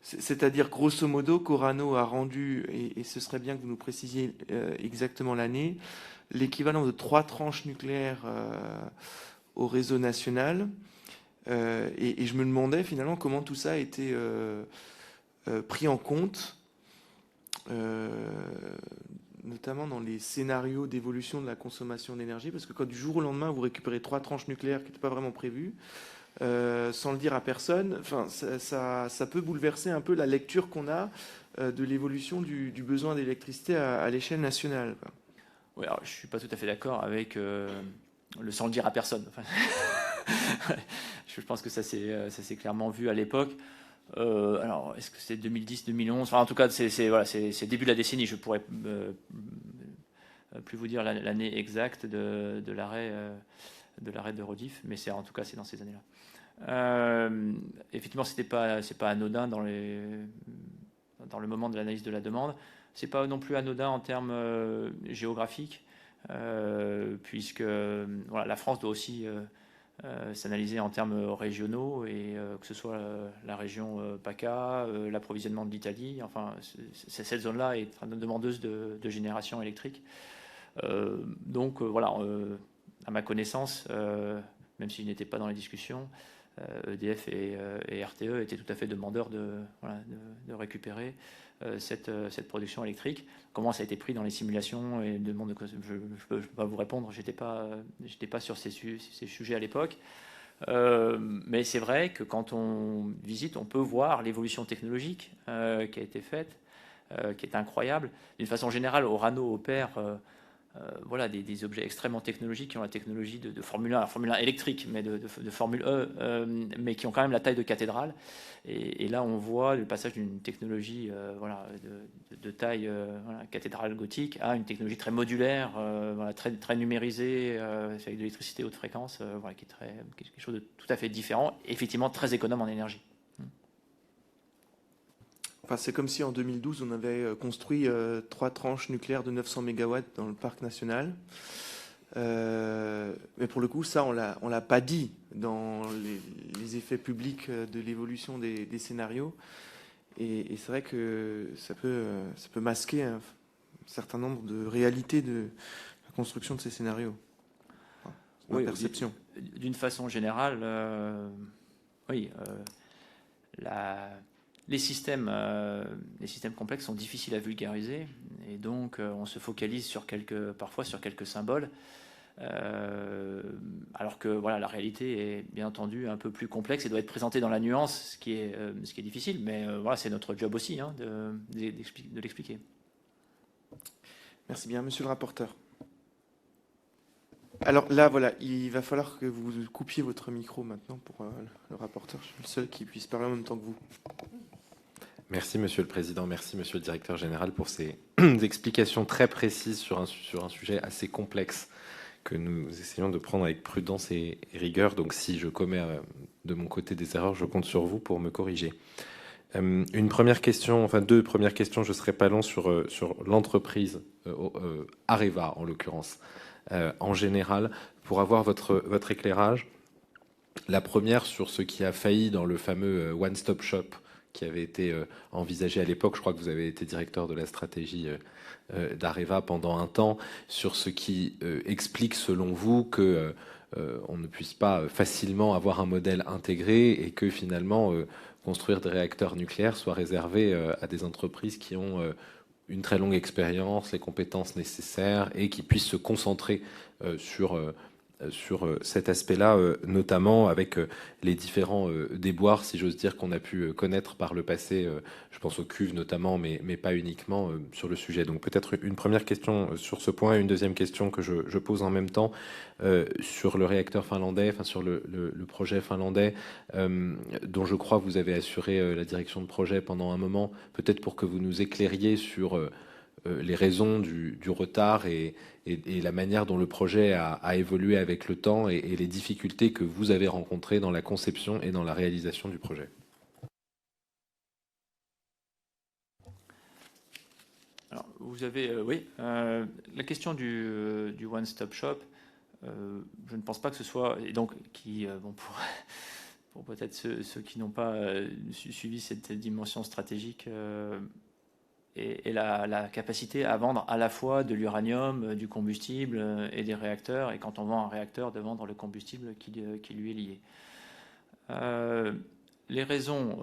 C'est-à-dire, grosso modo, qu'Orano a rendu, et ce serait bien que vous nous précisiez exactement l'année, l'équivalent de 3 tranches nucléaires au réseau national. Et je me demandais finalement comment tout ça a été pris en compte, notamment dans les scénarios d'évolution de la consommation d'énergie, parce que quand du jour au lendemain vous récupérez 3 tranches nucléaires qui n'étaient pas vraiment prévues, sans le dire à personne, enfin, ça peut bouleverser un peu la lecture qu'on a de l'évolution du besoin d'électricité à l'échelle nationale, quoi. Oui, alors, je suis pas tout à fait d'accord avec le sans le dire à personne. Enfin, je pense que ça s'est clairement vu à l'époque. Alors, est-ce que c'est 2010, 2011? Enfin, en tout cas, c'est début de la décennie. Je pourrais plus vous dire l'année exacte de l'arrêt d'Eurodif, mais en tout cas, c'est dans ces années-là. Effectivement, c'est pas anodin dans le moment de l'analyse de la demande. C'est pas non plus anodin en termes géographiques, puisque la France doit aussi s'analyser en termes régionaux, et que ce soit la région PACA, l'approvisionnement de l'Italie, enfin, cette zone-là est demandeuse de génération électrique. Donc voilà, à ma connaissance, même s'ils n'étaient pas dans les discussions, EDF et RTE étaient tout à fait demandeurs de récupérer cette production électrique. Comment ça a été pris dans les simulations et demande de, je ne peux pas vous répondre, j'étais pas sur ces sujets à l'époque. Mais c'est vrai que quand on visite, on peut voir l'évolution technologique qui a été faite, qui est incroyable. D'une façon générale, Orano opère des objets extrêmement technologiques qui ont la technologie de Formule 1, Formule 1 électrique, mais de Formule E, mais qui ont quand même la taille de cathédrale. Et là, on voit le passage d'une technologie de taille cathédrale gothique à une technologie très modulaire, très numérisée, avec de l'électricité haute fréquence, qui est quelque chose de tout à fait différent, et effectivement très économe en énergie. Enfin, c'est comme si en 2012, on avait construit 3 tranches nucléaires de 900 MW dans le parc national. Mais pour le coup, ça, on l'a pas dit dans les effets publics de l'évolution des scénarios. Et c'est vrai que ça peut masquer un certain nombre de réalités de la construction de ces scénarios. Enfin, c'est ma perception. D'une façon générale, oui. Les systèmes complexes sont difficiles à vulgariser, et donc on se focalise parfois sur quelques symboles, alors que la réalité est bien entendu un peu plus complexe et doit être présentée dans la nuance, ce qui est difficile, mais c'est notre job aussi de l'expliquer. Merci bien, monsieur le rapporteur. Alors là, il va falloir que vous coupiez votre micro maintenant pour le rapporteur. Je suis le seul qui puisse parler en même temps que vous. Merci Monsieur le Président, merci Monsieur le Directeur Général pour ces explications très précises sur un sujet assez complexe que nous essayons de prendre avec prudence et rigueur. Donc si je commets de mon côté des erreurs, je compte sur vous pour me corriger. Deux premières questions, je ne serai pas long sur l'entreprise Areva en l'occurrence. En général, pour avoir votre éclairage, la première sur ce qui a failli dans le fameux One Stop Shop qui avait été envisagé à l'époque. Je crois que vous avez été directeur de la stratégie d'Areva pendant un temps, sur ce qui explique selon vous que on ne puisse pas facilement avoir un modèle intégré et que finalement construire des réacteurs nucléaires soit réservé à des entreprises qui ont une très longue expérience, les compétences nécessaires et qui puissent se concentrer sur sur cet aspect-là, notamment avec les différents déboires, si j'ose dire, qu'on a pu connaître par le passé. Je pense aux cuves notamment, mais pas uniquement sur le sujet. Donc peut-être une première question sur ce point et une deuxième question que je pose en même temps sur le réacteur finlandais, enfin sur le projet finlandais, dont je crois vous avez assuré la direction de projet pendant un moment. Peut-être pour que vous nous éclairiez sur les raisons du retard et la manière dont le projet a évolué avec le temps et les difficultés que vous avez rencontrées dans la conception et dans la réalisation du projet. Alors, vous avez, oui, la question du one-stop shop, je ne pense pas que ce soit, et donc qui, bon, pour peut-être ceux qui n'ont pas suivi cette dimension stratégique, et la capacité à vendre à la fois de l'uranium, du combustible et des réacteurs, et quand on vend un réacteur, de vendre le combustible qui lui est lié. Les raisons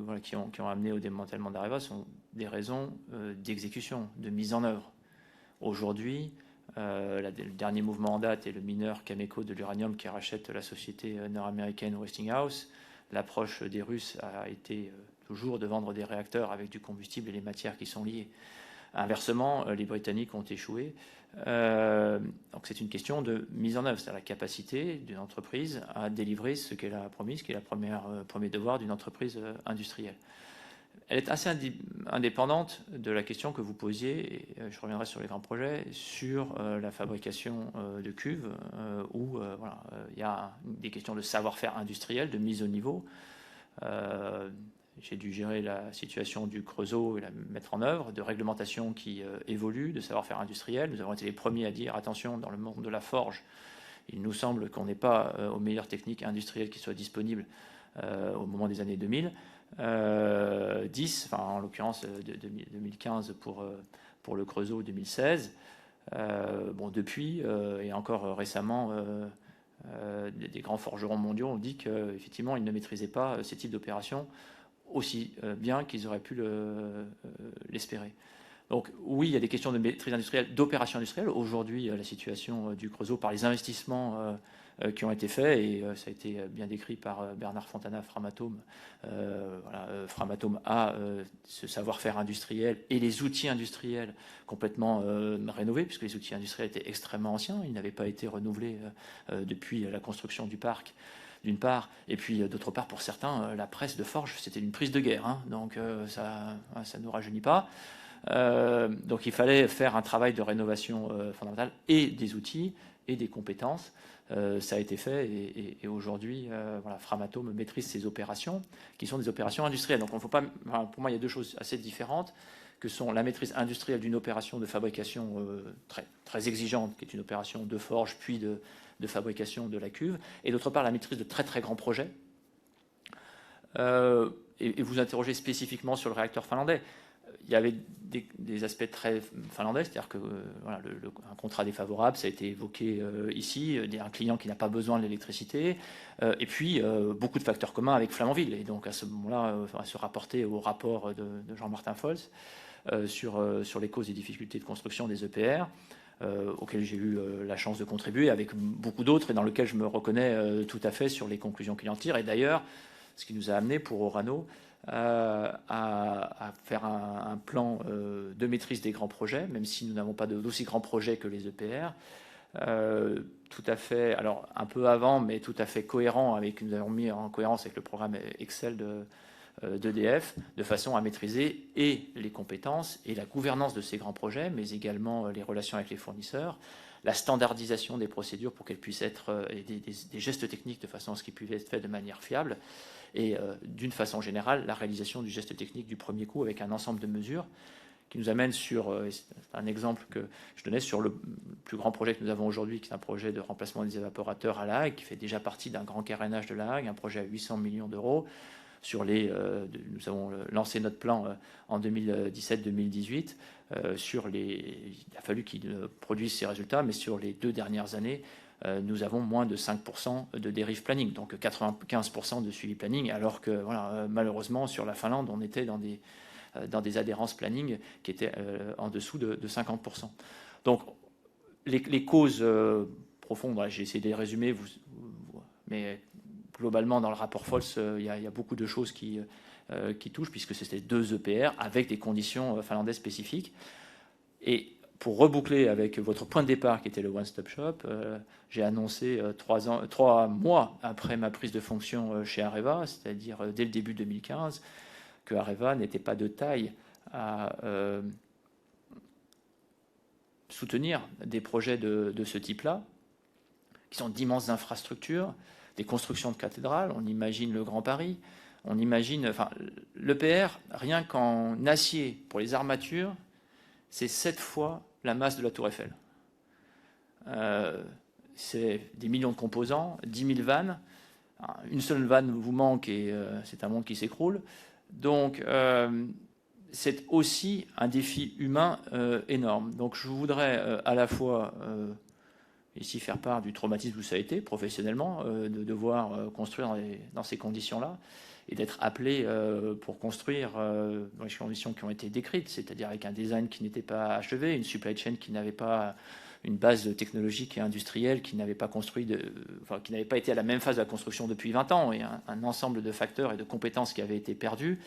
voilà, qui ont amené au démantèlement d'Areva sont des raisons d'exécution, de mise en œuvre. Aujourd'hui, le dernier mouvement en date est le mineur Cameco de l'uranium qui rachète la société nord-américaine Westinghouse. L'approche des Russes a été toujours de vendre des réacteurs avec du combustible et les matières qui sont liées. Inversement, les Britanniques ont échoué. Donc c'est une question de mise en œuvre, c'est-à-dire la capacité d'une entreprise à délivrer ce qu'elle a promis, ce qui est le premier devoir d'une entreprise industrielle. Elle est assez indépendante de la question que vous posiez, et je reviendrai sur les grands projets, sur la fabrication de cuves, où voilà, il y a des questions de savoir-faire industriel, de mise au niveau. J'ai dû gérer la situation du Creusot et la mettre en œuvre, de réglementation qui évolue, de savoir-faire industriel. Nous avons été les premiers à dire, attention, dans le monde de la forge, il nous semble qu'on n'est pas aux meilleures techniques industrielles qui soient disponibles au moment des années 2000. 10, enfin en l'occurrence 2015 pour le Creusot, 2016. Bon, depuis, et encore récemment, des grands forgerons mondiaux ont dit qu'effectivement, ils ne maîtrisaient pas ces types d'opérations aussi bien qu'ils auraient pu l'espérer. Donc oui, il y a des questions de maîtrise industrielle, d'opération industrielle. Aujourd'hui, la situation du Creusot, par les investissements qui ont été faits, et ça a été bien décrit par Bernard Fontana, Framatome. Voilà, Framatome a ce savoir-faire industriel et les outils industriels complètement rénovés, puisque les outils industriels étaient extrêmement anciens, ils n'avaient pas été renouvelés depuis la construction du parc, d'une part, et puis d'autre part, pour certains, la presse de forge, c'était une prise de guerre, hein, donc ça ne nous rajeunit pas. Donc il fallait faire un travail de rénovation fondamentale et des outils et des compétences. Ça a été fait et aujourd'hui, voilà, Framatome maîtrise ces opérations qui sont des opérations industrielles. Donc on faut pas, enfin, pour moi, il y a deux choses assez différentes que sont la maîtrise industrielle d'une opération de fabrication très, très exigeante, qui est une opération de forge puis de fabrication de la cuve, et d'autre part la maîtrise de très très grands projets. Et vous interrogez spécifiquement sur le réacteur finlandais. Il y avait des aspects très finlandais, c'est-à-dire que voilà, un contrat défavorable, ça a été évoqué ici, un client qui n'a pas besoin de l'électricité, et puis beaucoup de facteurs communs avec Flamanville. Et donc à ce moment-là, on va se rapporter au rapport de Jean-Martin Folz sur les causes et difficultés de construction des EPR, auquel j'ai eu la chance de contribuer avec beaucoup d'autres, et dans lequel je me reconnais tout à fait sur les conclusions qu'il en tire. Et d'ailleurs, ce qui nous a amené pour Orano à faire un plan de maîtrise des grands projets, même si nous n'avons pas d'aussi grands projets que les EPR, tout à fait, alors un peu avant, mais tout à fait cohérent avec, nous avons mis en cohérence avec le programme Excel d'EDF, de façon à maîtriser et les compétences et la gouvernance de ces grands projets, mais également les relations avec les fournisseurs, la standardisation des procédures pour qu'elles puissent être, et des gestes techniques de façon à ce qu'ils puissent être faits de manière fiable, et d'une façon générale, la réalisation du geste technique du premier coup avec un ensemble de mesures qui nous amène sur, c'est un exemple que je donnais, sur le plus grand projet que nous avons aujourd'hui, qui est un projet de remplacement des évaporateurs à La Hague, qui fait déjà partie d'un grand carénage de La Hague, un projet à 800 millions d'euros. Nous avons lancé notre plan en 2017-2018. Il a fallu qu'il produise ces résultats, mais sur les 2 dernières années, nous avons moins de 5% de dérive planning, donc 95% de suivi planning, alors que voilà, malheureusement sur la Finlande, on était dans des adhérences planning qui étaient en dessous de 50%. Donc les causes profondes. Voilà, j'ai essayé de les résumer, mais globalement, dans le rapport FOLS, il y a beaucoup de choses qui touchent, puisque c'était 2 EPR avec des conditions finlandaises spécifiques. Et pour reboucler avec votre point de départ, qui était le One Stop Shop, j'ai annoncé 3 mois après ma prise de fonction chez Areva, c'est-à-dire dès le début 2015, que Areva n'était pas de taille à soutenir des projets de ce type-là, qui sont d'immenses infrastructures, des constructions de cathédrales. On imagine le Grand Paris, on imagine, enfin, l'EPR, rien qu'en acier pour les armatures, c'est 7 fois la masse de la Tour Eiffel. C'est des millions de composants, 10 000 vannes. Une seule vanne vous manque et c'est un monde qui s'écroule. Donc, c'est aussi un défi humain énorme. Donc, je voudrais à la fois ici faire part du traumatisme où ça a été professionnellement, de devoir construire dans ces conditions-là, et d'être appelé pour construire dans les conditions qui ont été décrites, c'est-à-dire avec un design qui n'était pas achevé, une supply chain qui n'avait pas une base technologique et industrielle, qui n'avait pas qui n'avait pas été à la même phase de la construction depuis 20 ans, et un ensemble de facteurs et de compétences qui avaient été perdus.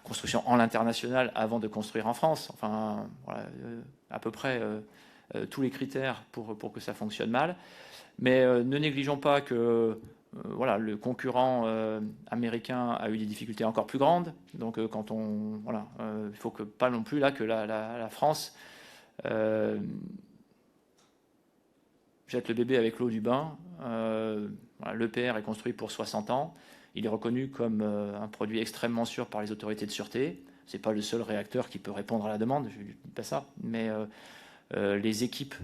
Construction en l'international avant de construire en France. Enfin, voilà, à peu près tous les critères pour que ça fonctionne mal. Mais ne négligeons pas que voilà, le concurrent américain a eu des difficultés encore plus grandes. Donc, il faut que pas non plus là que la France jette le bébé avec l'eau du bain. L'EPR est construit pour 60 ans. Il est reconnu comme un produit extrêmement sûr par les autorités de sûreté. Ce n'est pas le seul réacteur qui peut répondre à la demande, je ne dis pas ça, mais les équipes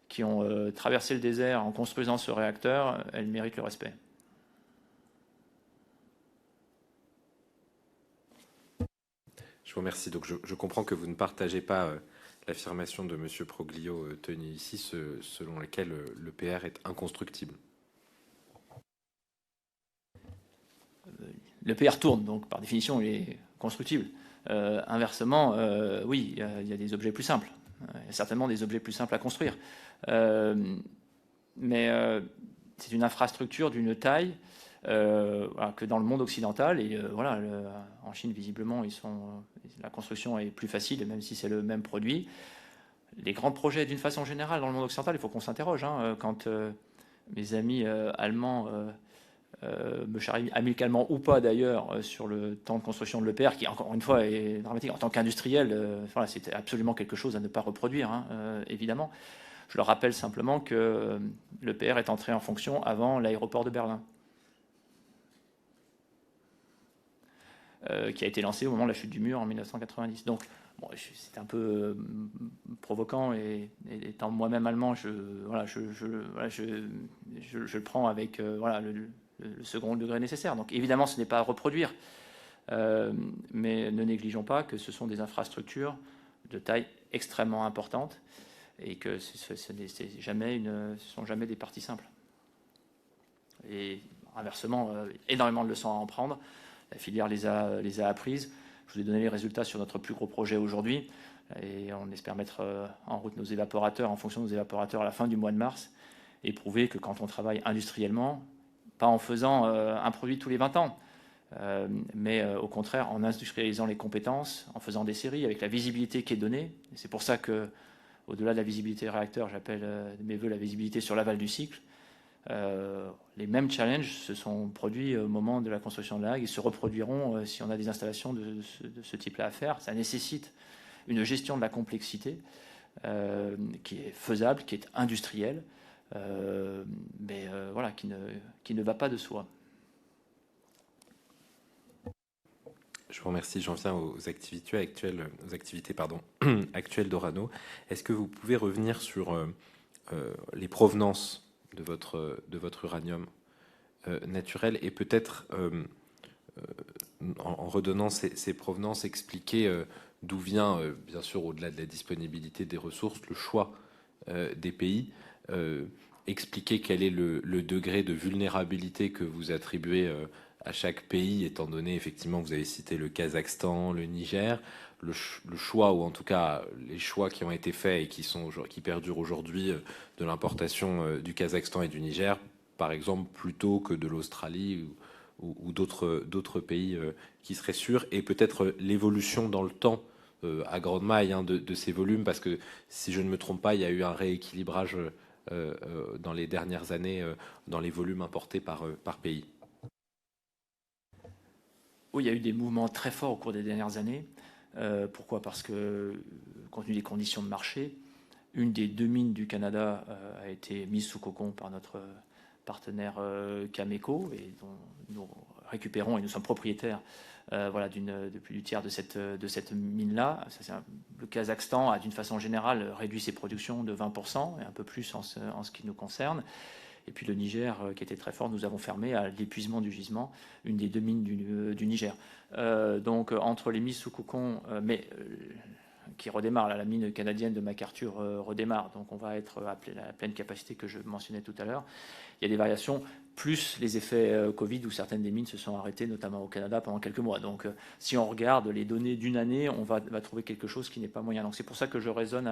qui ont traversé le désert en construisant ce réacteur, elles méritent le respect. Je vous remercie. Donc je comprends que vous ne partagez pas l'affirmation de M. Proglio tenue ici, selon laquelle l'EPR est inconstructible. L'EPR tourne, donc par définition, il est constructible. Inversement, oui, il y a des objets plus simples. Il y a certainement des objets plus simples à construire. Mais c'est une infrastructure d'une taille que dans le monde occidental. Et voilà, en Chine, visiblement, la construction est plus facile, même si c'est le même produit. Les grands projets, d'une façon générale, dans le monde occidental, il faut qu'on s'interroge. Quand mes amis allemands me charrient amicalement ou pas d'ailleurs sur le temps de construction de l'EPR, qui encore une fois est dramatique en tant qu'industriel, c'était absolument quelque chose à ne pas reproduire, évidemment. Je leur rappelle simplement que l'EPR est entré en fonction avant l'aéroport de Berlin, qui a été lancé au moment de la chute du mur en 1990. Donc bon, c'est un peu provoquant, et étant moi-même allemand, je le prends avec le second degré nécessaire. Donc évidemment, ce n'est pas à reproduire, mais ne négligeons pas que ce sont des infrastructures de taille extrêmement importante et que ce ne sont jamais des parties simples. Et inversement, énormément de leçons à en prendre. La filière les a apprises. Je vous ai donné les résultats sur notre plus gros projet aujourd'hui, et on espère mettre en route nos évaporateurs en fonction de nos évaporateurs à la fin du mois de mars, et prouver que quand on travaille industriellement, pas en faisant un produit tous les 20 ans, mais au contraire en industrialisant les compétences, en faisant des séries, avec la visibilité qui est donnée. Et c'est pour ça que, au-delà de la visibilité réacteur, j'appelle de mes voeux la visibilité sur l'aval du cycle. Les mêmes challenges se sont produits au moment de la construction de la Hague et se reproduiront si on a des installations de ce type-là à faire. Ça nécessite une gestion de la complexité qui est faisable, qui est industrielle, mais voilà, qui ne va pas de soi. Je vous remercie. J'en viens aux activités actuelles d'Orano. Est-ce que vous pouvez revenir sur les provenances de votre uranium naturel, et peut-être en redonnant ces provenances, expliquer d'où vient, bien sûr, au-delà de la disponibilité des ressources, le choix des pays, expliquer quel est le degré de vulnérabilité que vous attribuez à chaque pays, étant donné, effectivement, vous avez cité le Kazakhstan, le Niger, le choix, ou en tout cas les choix qui ont été faits et qui perdurent aujourd'hui de l'importation du Kazakhstan et du Niger, par exemple, plutôt que de l'Australie ou d'autres pays qui seraient sûrs, et peut-être l'évolution dans le temps à grande maille de ces volumes, parce que si je ne me trompe pas, il y a eu un rééquilibrage dans les dernières années dans les volumes importés par pays. Oui, il y a eu des mouvements très forts au cours des dernières années. Pourquoi? Parce que, compte tenu des conditions de marché, une des 2 mines du Canada a été mise sous cocon par notre partenaire Cameco, et dont nous récupérons et nous sommes propriétaires de plus du tiers de cette mine-là. Le Kazakhstan a d'une façon générale réduit ses productions de 20%, et un peu plus en ce qui nous concerne. Et puis le Niger, qui était très fort, nous avons fermé à l'épuisement du gisement, une des 2 mines du Niger. Donc entre les mises sous cocon, qui redémarre, la mine canadienne de McArthur redémarre, donc on va être à la pleine capacité que je mentionnais tout à l'heure. Il y a des variations, plus les effets Covid, où certaines des mines se sont arrêtées, notamment au Canada, pendant quelques mois. Donc si on regarde les données d'une année, on va trouver quelque chose qui n'est pas moyen. Donc c'est pour ça que je raisonne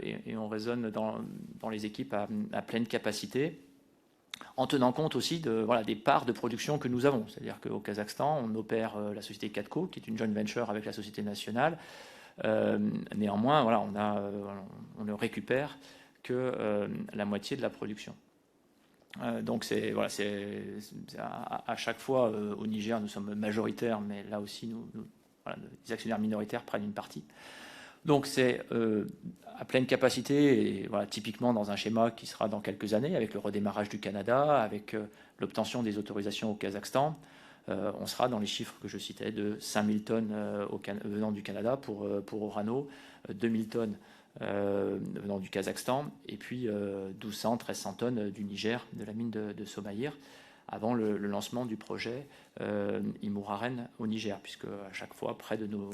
et on raisonne dans les équipes à pleine capacité, en tenant compte aussi des parts de production que nous avons. C'est-à-dire qu'au Kazakhstan, on opère la société Katco, qui est une joint venture avec la société nationale. Néanmoins, on ne récupère que la moitié de la production. Donc à chaque fois, au Niger, nous sommes majoritaires, mais là aussi, les actionnaires minoritaires prennent une partie. Donc c'est à pleine capacité, et typiquement dans un schéma qui sera dans quelques années, avec le redémarrage du Canada, avec l'obtention des autorisations au Kazakhstan, on sera dans les chiffres que je citais de 5000 tonnes venant du Canada pour Orano, 2000 tonnes venant du Kazakhstan, et puis 1200, 1300 tonnes du Niger, de la mine de Somaïr, avant le lancement du projet Imouraren au Niger, puisque à chaque fois, près de nos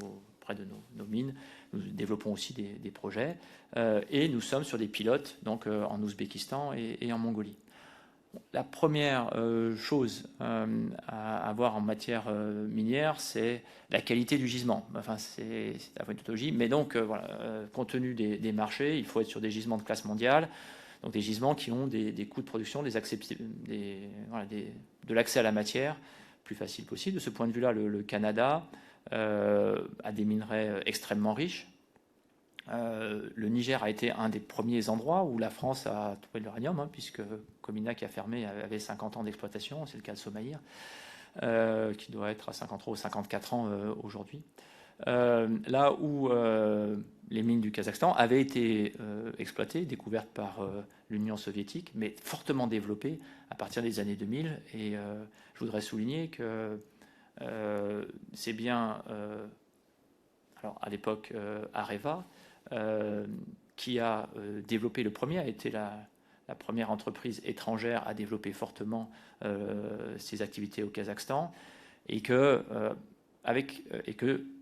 mines, nous développons aussi des projets, et nous sommes sur des pilotes, donc en Ouzbékistan et en Mongolie. La première chose à avoir en matière minière, c'est la qualité du gisement. Enfin, c'est la méthodologie, mais donc compte tenu des marchés, il faut être sur des gisements de classe mondiale, donc des gisements qui ont des coûts de production, de l'accès à la matière plus facile possible. De ce point de vue-là, le Canada a des minerais extrêmement riches. Le Niger a été un des premiers endroits où la France a trouvé de l'uranium, puisque Cominac, qui a fermé, avait 50 ans d'exploitation. C'est le cas de Somaïr, qui doit être à 53 ou 54 ans aujourd'hui. Là où les mines du Kazakhstan avaient été exploitées, découvertes par l'Union soviétique, mais fortement développées à partir des années 2000. Et je voudrais souligner que c'est bien, alors à l'époque, Areva, qui a développé a été la première entreprise étrangère à développer fortement ses activités au Kazakhstan, et que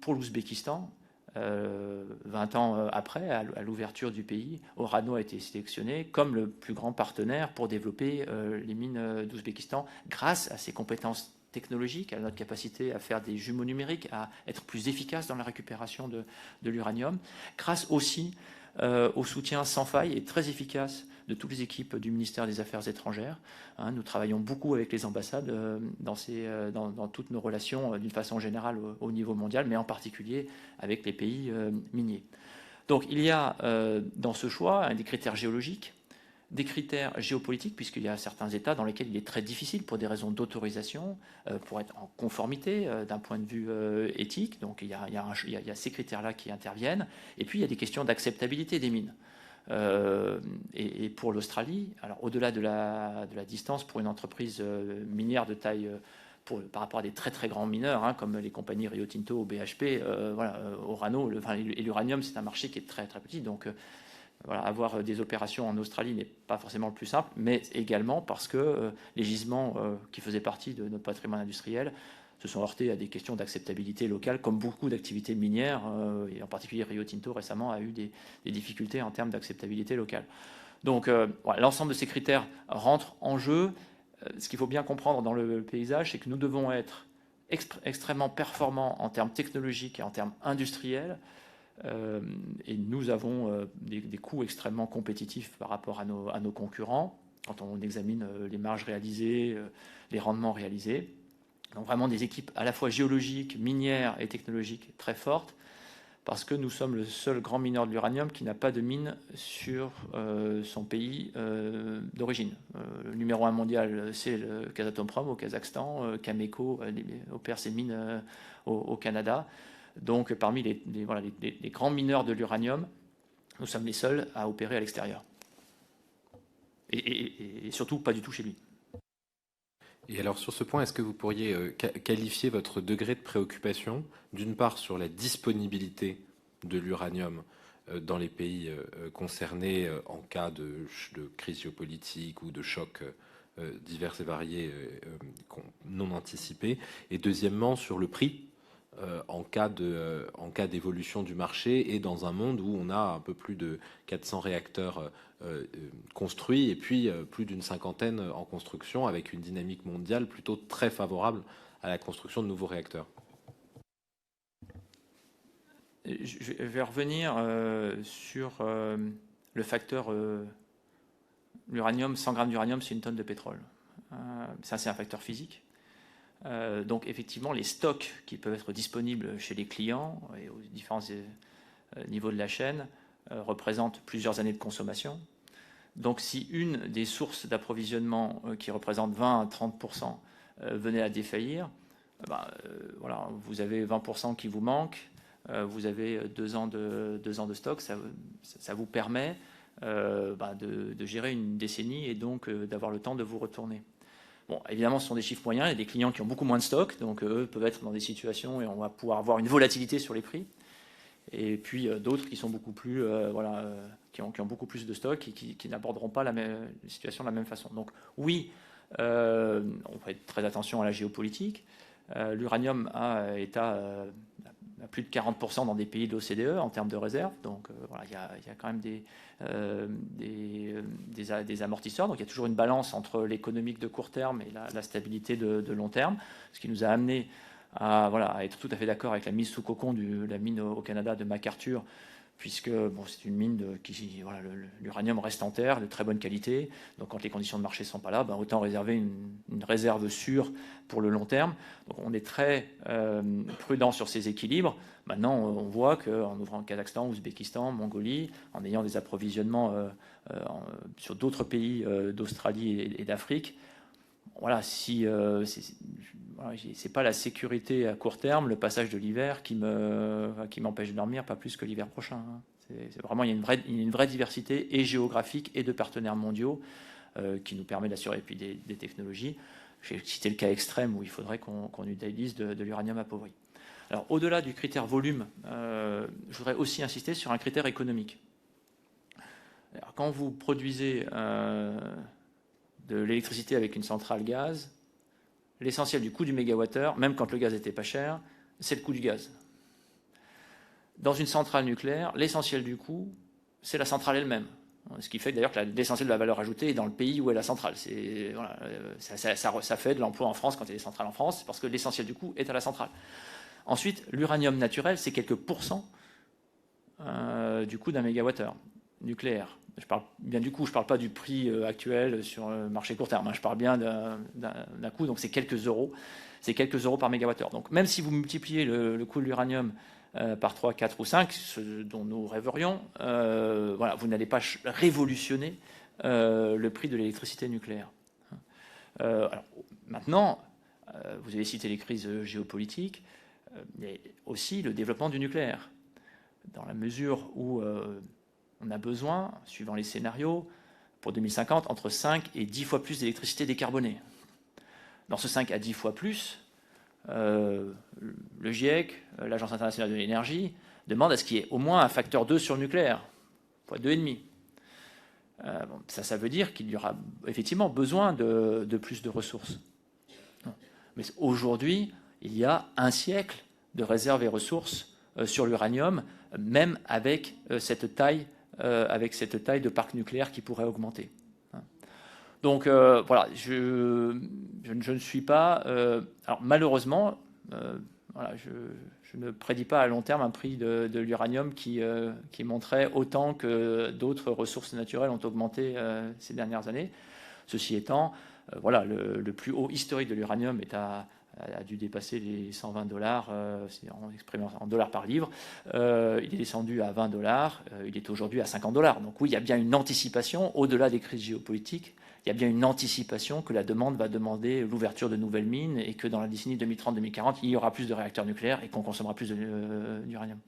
pour l'Ouzbékistan, 20 ans après, à l'ouverture du pays, Orano a été sélectionné comme le plus grand partenaire pour développer les mines d'Ouzbékistan, grâce à ses compétences technologique, à notre capacité à faire des jumeaux numériques, à être plus efficace dans la récupération de l'uranium, grâce aussi au soutien sans faille et très efficace de toutes les équipes du ministère des Affaires étrangères. Nous travaillons beaucoup avec les ambassades dans toutes nos relations d'une façon générale au niveau mondial, mais en particulier avec les pays miniers. Donc il y a dans ce choix des critères géologiques, des critères géopolitiques, puisqu'il y a certains États dans lesquels il est très difficile, pour des raisons d'autorisation, pour être en conformité d'un point de vue éthique. Donc il y a ces critères-là qui interviennent. Et puis il y a des questions d'acceptabilité des mines. Et pour l'Australie, alors au-delà de la distance, pour une entreprise minière de taille, par rapport à des très très grands mineurs, comme les compagnies Rio Tinto ou BHP, Orano, et l'uranium, c'est un marché qui est très très petit. Donc avoir des opérations en Australie n'est pas forcément le plus simple, mais également parce que les gisements qui faisaient partie de notre patrimoine industriel se sont heurtés à des questions d'acceptabilité locale, comme beaucoup d'activités minières, et en particulier Rio Tinto récemment a eu des difficultés en termes d'acceptabilité locale. Donc l'ensemble de ces critères rentrent en jeu. ce qu'il faut bien comprendre dans le paysage, c'est que nous devons être extrêmement performants en termes technologiques et en termes industriels. Et nous avons des coûts extrêmement compétitifs par rapport à nos concurrents, quand on examine les marges réalisées, les rendements réalisés. Donc vraiment des équipes à la fois géologiques, minières et technologiques très fortes, parce que nous sommes le seul grand mineur de l'uranium qui n'a pas de mine sur son pays d'origine. Le numéro 1 mondial, c'est le Kazatomprom au Kazakhstan, Cameco opère ses mines au Canada. Donc parmi les grands mineurs de l'uranium, nous sommes les seuls à opérer à l'extérieur. Et surtout pas du tout chez lui. Et alors sur ce point, est-ce que vous pourriez qualifier votre degré de préoccupation, d'une part sur la disponibilité de l'uranium dans les pays concernés en cas de crise géopolitique ou de chocs divers et variés non anticipés, et deuxièmement sur le prix en cas d'évolution du marché et dans un monde où on a un peu plus de 400 réacteurs construits et puis plus d'une cinquantaine en construction, avec une dynamique mondiale plutôt très favorable à la construction de nouveaux réacteurs. Je vais revenir sur le facteur l'uranium. 100 grammes d'uranium, c'est une tonne de pétrole. Ça, c'est un facteur physique. Donc effectivement, les stocks qui peuvent être disponibles chez les clients et aux différents niveaux de la chaîne représentent plusieurs années de consommation. Donc si une des sources d'approvisionnement qui représente 20 à 30% venait à défaillir, voilà, vous avez 20% qui vous manque, vous avez 2 ans de stock, ça vous permet de gérer une décennie et donc d'avoir le temps de vous retourner. Bon, évidemment, ce sont des chiffres moyens. Il y a des clients qui ont beaucoup moins de stock, donc eux peuvent être dans des situations et on va pouvoir avoir une volatilité sur les prix. Et puis d'autres qui sont beaucoup plus, qui ont beaucoup plus de stock et qui n'aborderont pas la situation de la même façon. Donc oui, on fait très attention à la géopolitique. L'uranium a plus de 40% dans des pays de l'OCDE en termes de réserve. Donc il y a quand même des amortisseurs. Donc il y a toujours une balance entre l'économique de court terme et la stabilité de long terme, ce qui nous a amené à être tout à fait d'accord avec la mise sous cocon de la mine au Canada de McArthur, puisque c'est une mine l'uranium reste en terre, de très bonne qualité. Donc quand les conditions de marché ne sont pas là, autant réserver une réserve sûre pour le long terme. Donc on est très prudent sur ces équilibres. Maintenant, on voit qu'en ouvrant le Kazakhstan, Ouzbékistan, Mongolie, en ayant des approvisionnements sur d'autres pays d'Australie et d'Afrique, voilà, si c'est pas la sécurité à court terme, le passage de l'hiver qui m'empêche de dormir, pas plus que l'hiver prochain. C'est vraiment, il y a une vraie diversité et géographique et de partenaires mondiaux qui nous permet d'assurer. Et puis des technologies. J'ai cité le cas extrême où il faudrait qu'on utilise de l'uranium appauvri. Alors au-delà du critère volume, je voudrais aussi insister sur un critère économique. Alors, quand vous produisez de l'électricité avec une centrale gaz, l'essentiel du coût du mégawattheure, même quand le gaz n'était pas cher, c'est le coût du gaz. Dans une centrale nucléaire, l'essentiel du coût, c'est la centrale elle-même. Ce qui fait d'ailleurs que l'essentiel de la valeur ajoutée est dans le pays où est la centrale. Ça fait de l'emploi en France quand il y a des centrales en France, parce que l'essentiel du coût est à la centrale. Ensuite, l'uranium naturel, c'est quelques pourcents du coût d'un mégawattheure nucléaire. Je parle bien du coût, je ne parle pas du prix actuel sur le marché court terme. Je parle bien d'un coût, donc c'est quelques euros. C'est quelques euros par mégawattheure. Donc même si vous multipliez le coût de l'uranium par 3, 4 ou 5, ce dont nous rêverions, vous n'allez pas révolutionner le prix de l'électricité nucléaire. Alors, maintenant, vous avez cité les crises géopolitiques, mais aussi le développement du nucléaire. Dans la mesure où on a besoin, suivant les scénarios, pour 2050, entre 5 et 10 fois plus d'électricité décarbonée. Dans ce 5 à 10 fois plus, le GIEC, l'Agence internationale de l'énergie, demande à ce qu'il y ait au moins un facteur 2 sur le nucléaire, fois 2,5. Ça veut dire qu'il y aura effectivement besoin de plus de ressources. Mais aujourd'hui, il y a un siècle de réserves et ressources sur l'uranium, même avec cette taille de parc nucléaire qui pourrait augmenter. Donc voilà, je ne suis pas... alors malheureusement, voilà, je ne prédis pas à long terme un prix de l'uranium qui monterait autant que d'autres ressources naturelles ont augmenté ces dernières années. Ceci étant, voilà, le plus haut historique de l'uranium a dû dépasser les $120, en exprimant en dollars par livre. Il est descendu à $20, il est aujourd'hui à $50. Donc oui, il y a bien une anticipation, au-delà des crises géopolitiques, il y a bien une anticipation que la demande va demander l'ouverture de nouvelles mines et que dans la décennie 2030-2040, il y aura plus de réacteurs nucléaires et qu'on consommera plus d'uranium.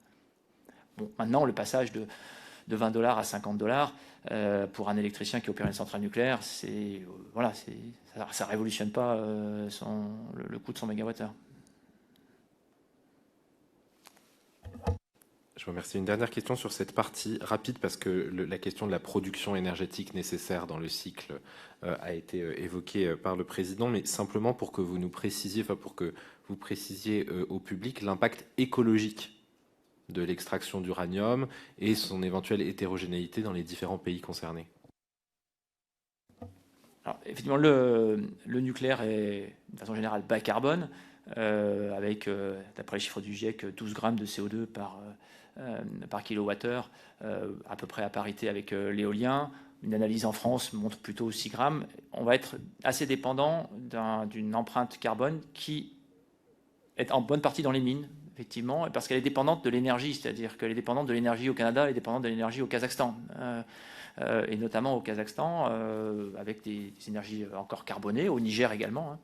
Bon, maintenant, le passage de $20 à $50 pour un électricien qui opère une centrale nucléaire, voilà, ça ne révolutionne pas le coût de son mégawattheure. Je vous remercie. Une dernière question sur cette partie rapide, parce que la question de la production énergétique nécessaire dans le cycle a été évoquée par le président, mais simplement pour que vous nous précisiez, enfin pour que vous précisiez au public l'impact écologique de l'extraction d'uranium et son éventuelle hétérogénéité dans les différents pays concernés. Alors, effectivement, le nucléaire est, de façon générale, bas carbone, avec, d'après les chiffres du GIEC, 12 grammes de CO2 par kilowattheure, à peu près à parité avec l'éolien. Une analyse en France montre plutôt 6 grammes. On va être assez dépendant d'une empreinte carbone qui est en bonne partie dans les mines, effectivement, parce qu'elle est dépendante de l'énergie, c'est-à-dire qu'elle est dépendante de l'énergie au Canada, elle est dépendante de l'énergie au Kazakhstan, et notamment au Kazakhstan, avec des énergies encore carbonées, au Niger également.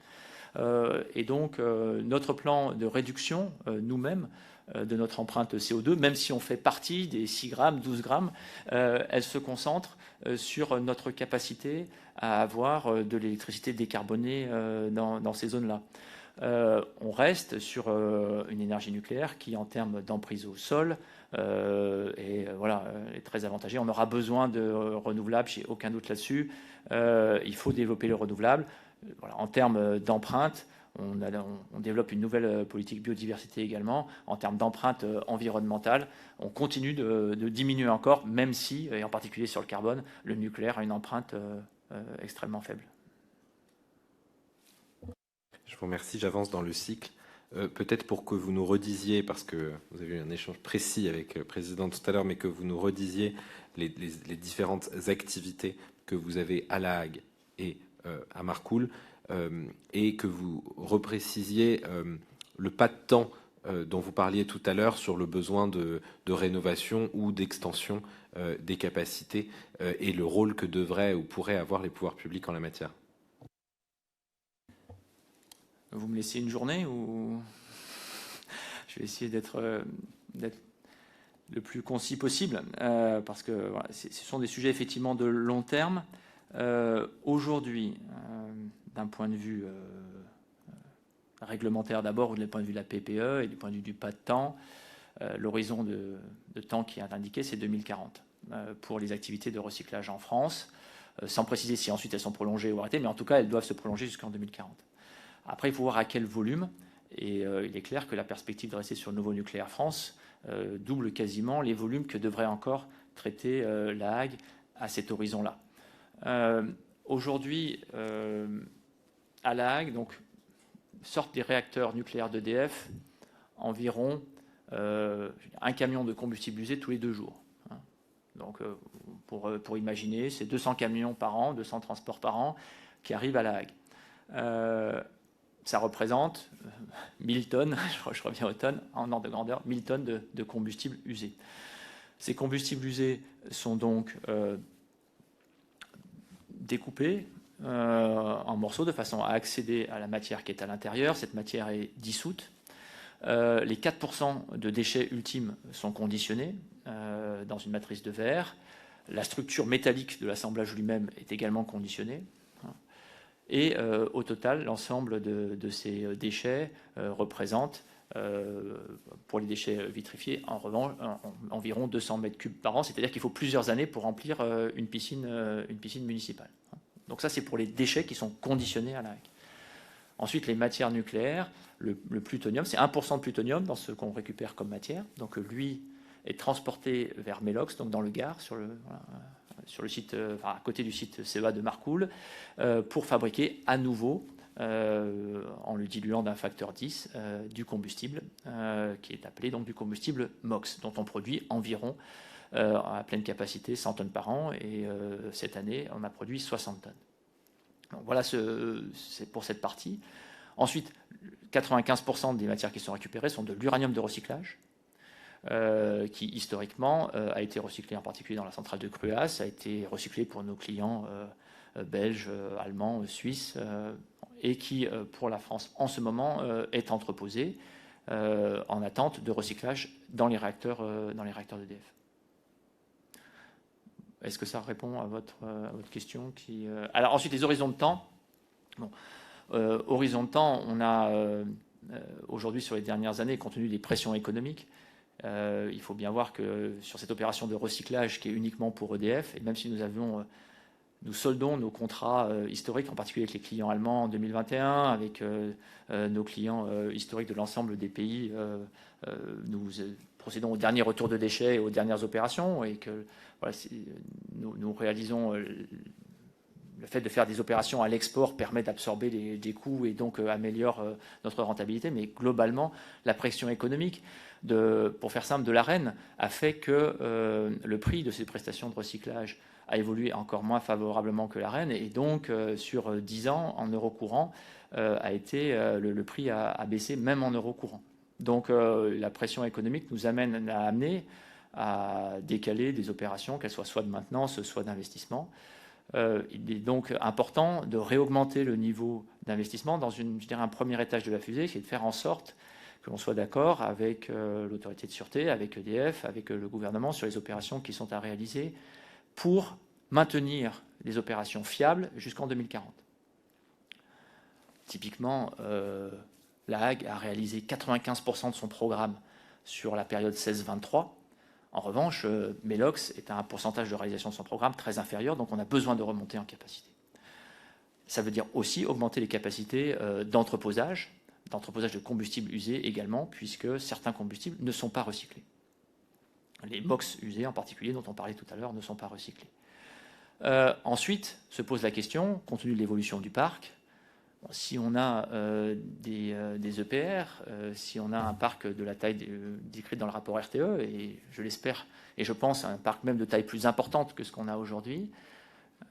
Et donc, notre plan de réduction, nous-mêmes, de notre empreinte CO2, même si on fait partie des 6 grammes, 12 grammes, elle se concentre sur notre capacité à avoir de l'électricité décarbonée dans ces zones-là. On reste sur une énergie nucléaire qui, en termes d'emprise au sol, est très avantagée. On aura besoin de renouvelables, j'ai aucun doute là-dessus. Il faut développer le renouvelable. Voilà, en termes d'empreinte, on développe une nouvelle politique biodiversité également. En termes d'empreinte environnementale, on continue de diminuer encore, même si, et en particulier sur le carbone, le nucléaire a une empreinte extrêmement faible. Je vous remercie, j'avance dans le cycle. Peut-être pour que vous nous redisiez, parce que vous avez eu un échange précis avec le président tout à l'heure, mais que vous nous redisiez les différentes activités que vous avez à La Hague et à Marcoule, et que vous reprécisiez le pas de temps dont vous parliez tout à l'heure sur le besoin de rénovation ou d'extension des capacités et le rôle que devraient ou pourraient avoir les pouvoirs publics en la matière. Vous me laissez une journée ou je vais essayer d'être le plus concis possible, parce que voilà, ce sont des sujets effectivement de long terme. Aujourd'hui, d'un point de vue réglementaire d'abord, ou du point de vue de la PPE et du point de vue du pas de temps, l'horizon de temps qui est indiqué, c'est 2040 pour les activités de recyclage en France, sans préciser si ensuite elles sont prolongées ou arrêtées, mais en tout cas, elles doivent se prolonger jusqu'en 2040. Après, il faut voir à quel volume, et il est clair que la perspective de rester sur le nouveau nucléaire France double quasiment les volumes que devrait encore traiter La Hague à cet horizon-là. Aujourd'hui, à La Hague, donc, sortent des réacteurs nucléaires d'EDF environ un camion de combustible usé tous les 2 jours. Donc, pour imaginer, c'est 200 camions par an, 200 transports par an qui arrivent à La Hague. Ça représente 1000 tonnes, je reviens aux tonnes, en ordre de grandeur, 1000 tonnes de combustible usé. Ces combustibles usés sont donc découpés en morceaux de façon à accéder à la matière qui est à l'intérieur. Cette matière est dissoute. Les 4% de déchets ultimes sont conditionnés dans une matrice de verre. La structure métallique de l'assemblage lui-même est également conditionnée. Et au total, l'ensemble de ces déchets représente, pour les déchets vitrifiés, en revanche, environ 200 mètres cubes par an. C'est-à-dire qu'il faut plusieurs années pour remplir une piscine municipale. Donc ça, c'est pour les déchets qui sont conditionnés à La Hague. Ensuite, les matières nucléaires, le plutonium, c'est 1% de plutonium dans ce qu'on récupère comme matière. Donc lui est transporté vers Mélox, donc dans le Gard, sur le site, à côté du site CEA de Marcoule, pour fabriquer à nouveau, en le diluant d'un facteur 10, du combustible, qui est appelé donc du combustible MOX, dont on produit environ, à pleine capacité, 100 tonnes par an, et cette année, on a produit 60 tonnes. Donc voilà, c'est pour cette partie. Ensuite, 95% des matières qui sont récupérées sont de l'uranium de recyclage, qui historiquement a été recyclé en particulier dans la centrale de Cruas, a été recyclé pour nos clients belges, allemands, suisses, et qui, pour la France, en ce moment, est entreposé en attente de recyclage dans les réacteurs d'EDF. Est-ce que ça répond à votre question Alors ensuite, les horizons de temps. Bon, horizon de temps, on a aujourd'hui, sur les dernières années, compte tenu des pressions économiques, il faut bien voir que sur cette opération de recyclage qui est uniquement pour EDF, et même si nous soldons nos contrats historiques, en particulier avec les clients allemands en 2021, avec nos clients historiques de l'ensemble des pays, nous procédons au dernier retour de déchets et aux dernières opérations, et que voilà, nous réalisons le fait de faire des opérations à l'export permet d'absorber des coûts et donc améliore notre rentabilité. Mais globalement, la pression économique, pour faire simple, de l'AREN a fait que le prix de ces prestations de recyclage a évolué encore moins favorablement que l'AREN. Et donc, sur 10 ans, en euros courants, le prix a baissé même en euros courants. Donc, la pression économique nous amène à décaler des opérations, qu'elles soient soit de maintenance, soit d'investissement. Il est donc important de réaugmenter le niveau d'investissement dans un premier étage de la fusée, qui est de faire en sorte que l'on soit d'accord avec l'autorité de sûreté, avec EDF, avec le gouvernement sur les opérations qui sont à réaliser pour maintenir des opérations fiables jusqu'en 2040. Typiquement, la Hague a réalisé 95% de son programme sur la période 16-23. En revanche, Melox est à un pourcentage de réalisation de son programme très inférieur, donc on a besoin de remonter en capacité. Ça veut dire aussi augmenter les capacités d'entreposage de combustibles usés également, puisque certains combustibles ne sont pas recyclés. Les MOX usés en particulier, dont on parlait tout à l'heure, ne sont pas recyclés. Ensuite, se pose la question, compte tenu de l'évolution du parc, si on a des EPR, si on a un parc de la taille décrite dans le rapport RTE, et je l'espère, et je pense un parc même de taille plus importante que ce qu'on a aujourd'hui,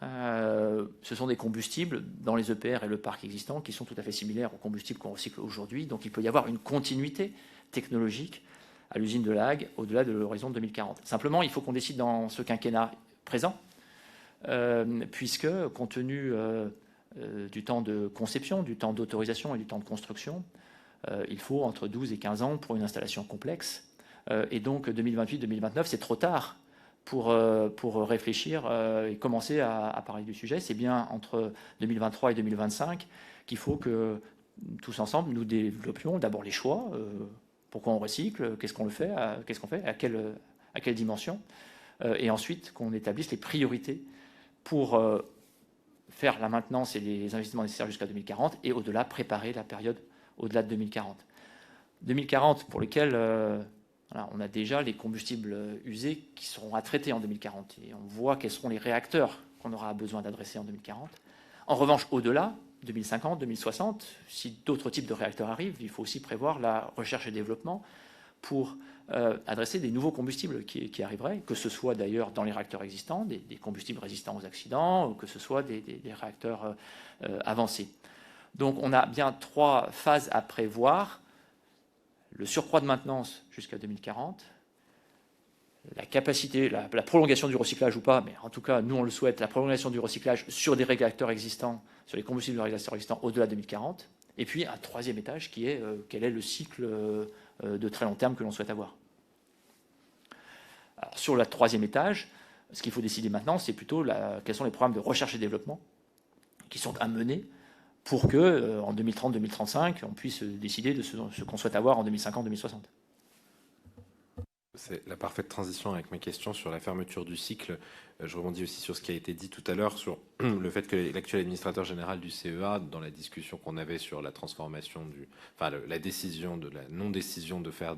ce sont des combustibles dans les EPR et le parc existant qui sont tout à fait similaires aux combustibles qu'on recycle aujourd'hui. Donc il peut y avoir une continuité technologique à l'usine de La Hague au-delà de l'horizon 2040. Simplement, il faut qu'on décide dans ce quinquennat présent, puisque compte tenu du temps de conception, du temps d'autorisation et du temps de construction, il faut entre 12 et 15 ans pour une installation complexe. Et donc 2028-2029, c'est trop tard pour réfléchir et commencer à parler du sujet. C'est bien entre 2023 et 2025 qu'il faut que tous ensemble nous développions d'abord les choix. Pourquoi on recycle, qu'est-ce qu'on fait, à quelle dimension, et ensuite qu'on établisse les priorités pour faire la maintenance et les investissements nécessaires jusqu'à 2040, et au-delà, préparer la période au-delà de 2040. 2040, pour lequel on a déjà les combustibles usés qui seront à traiter en 2040. Et on voit quels seront les réacteurs qu'on aura besoin d'adresser en 2040. En revanche, au-delà, 2050, 2060, si d'autres types de réacteurs arrivent, il faut aussi prévoir la recherche et développement pour adresser des nouveaux combustibles qui arriveraient, que ce soit d'ailleurs dans les réacteurs existants, des combustibles résistants aux accidents, ou que ce soit des réacteurs avancés. Donc on a bien 3 phases à prévoir: le surcroît de maintenance jusqu'à 2040, la capacité, la prolongation du recyclage ou pas, mais en tout cas, nous on le souhaite, la prolongation du recyclage sur des réacteurs existants, sur les combustibles de réacteurs existants au-delà de 2040, et puis un 3e étage qui est quel est le cycle de très long terme que l'on souhaite avoir. Alors, sur le 3e étage, ce qu'il faut décider maintenant, c'est plutôt quels sont les programmes de recherche et développement qui sont à mener pour que, en 2030-2035, on puisse décider de ce qu'on souhaite avoir en 2050-2060. C'est la parfaite transition avec mes questions sur la fermeture du cycle. Je rebondis aussi sur ce qui a été dit tout à l'heure sur le fait que l'actuel administrateur général du CEA, dans la discussion qu'on avait sur la transformation la décision de la non-décision de faire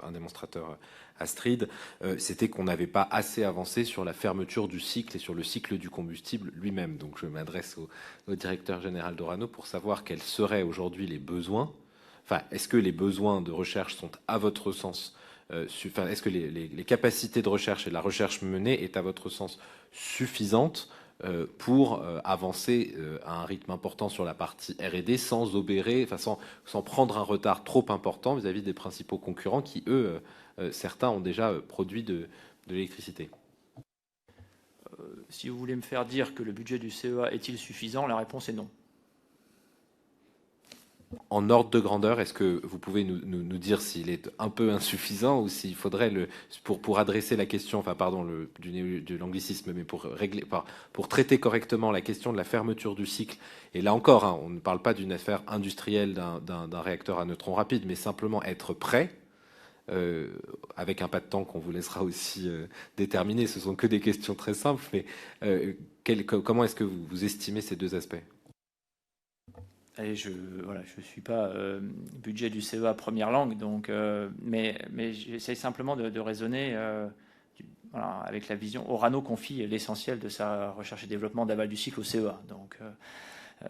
un démonstrateur Astrid, c'était qu'on n'avait pas assez avancé sur la fermeture du cycle et sur le cycle du combustible lui-même. Donc je m'adresse au directeur général d'Orano pour savoir quels seraient aujourd'hui les besoins. Enfin, est-ce que les besoins de recherche sont, à votre sens, est-ce que les capacités de recherche et la recherche menée est, à votre sens, suffisante pour avancer à un rythme important sur la partie R&D sans obérer, sans prendre un retard trop important vis-à-vis des principaux concurrents qui, eux, certains ont déjà produit de l'électricité? Si vous voulez me faire dire que le budget du CEA est-il suffisant, la réponse est non. En ordre de grandeur, est-ce que vous pouvez nous dire s'il est un peu insuffisant ou s'il faudrait, pour adresser la question, du l'anglicisme, mais pour traiter correctement la question de la fermeture du cycle, et là encore, hein, on ne parle pas d'une affaire industrielle d'un réacteur à neutrons rapides, mais simplement être prêt, avec un pas de temps qu'on vous laissera aussi déterminer. Ce sont que des questions très simples, mais comment est-ce que vous estimez ces deux aspects? Et je suis pas budget du CEA première langue, donc, mais j'essaie simplement de raisonner avec la vision. Orano confie l'essentiel de sa recherche et développement d'aval du cycle au CEA, donc,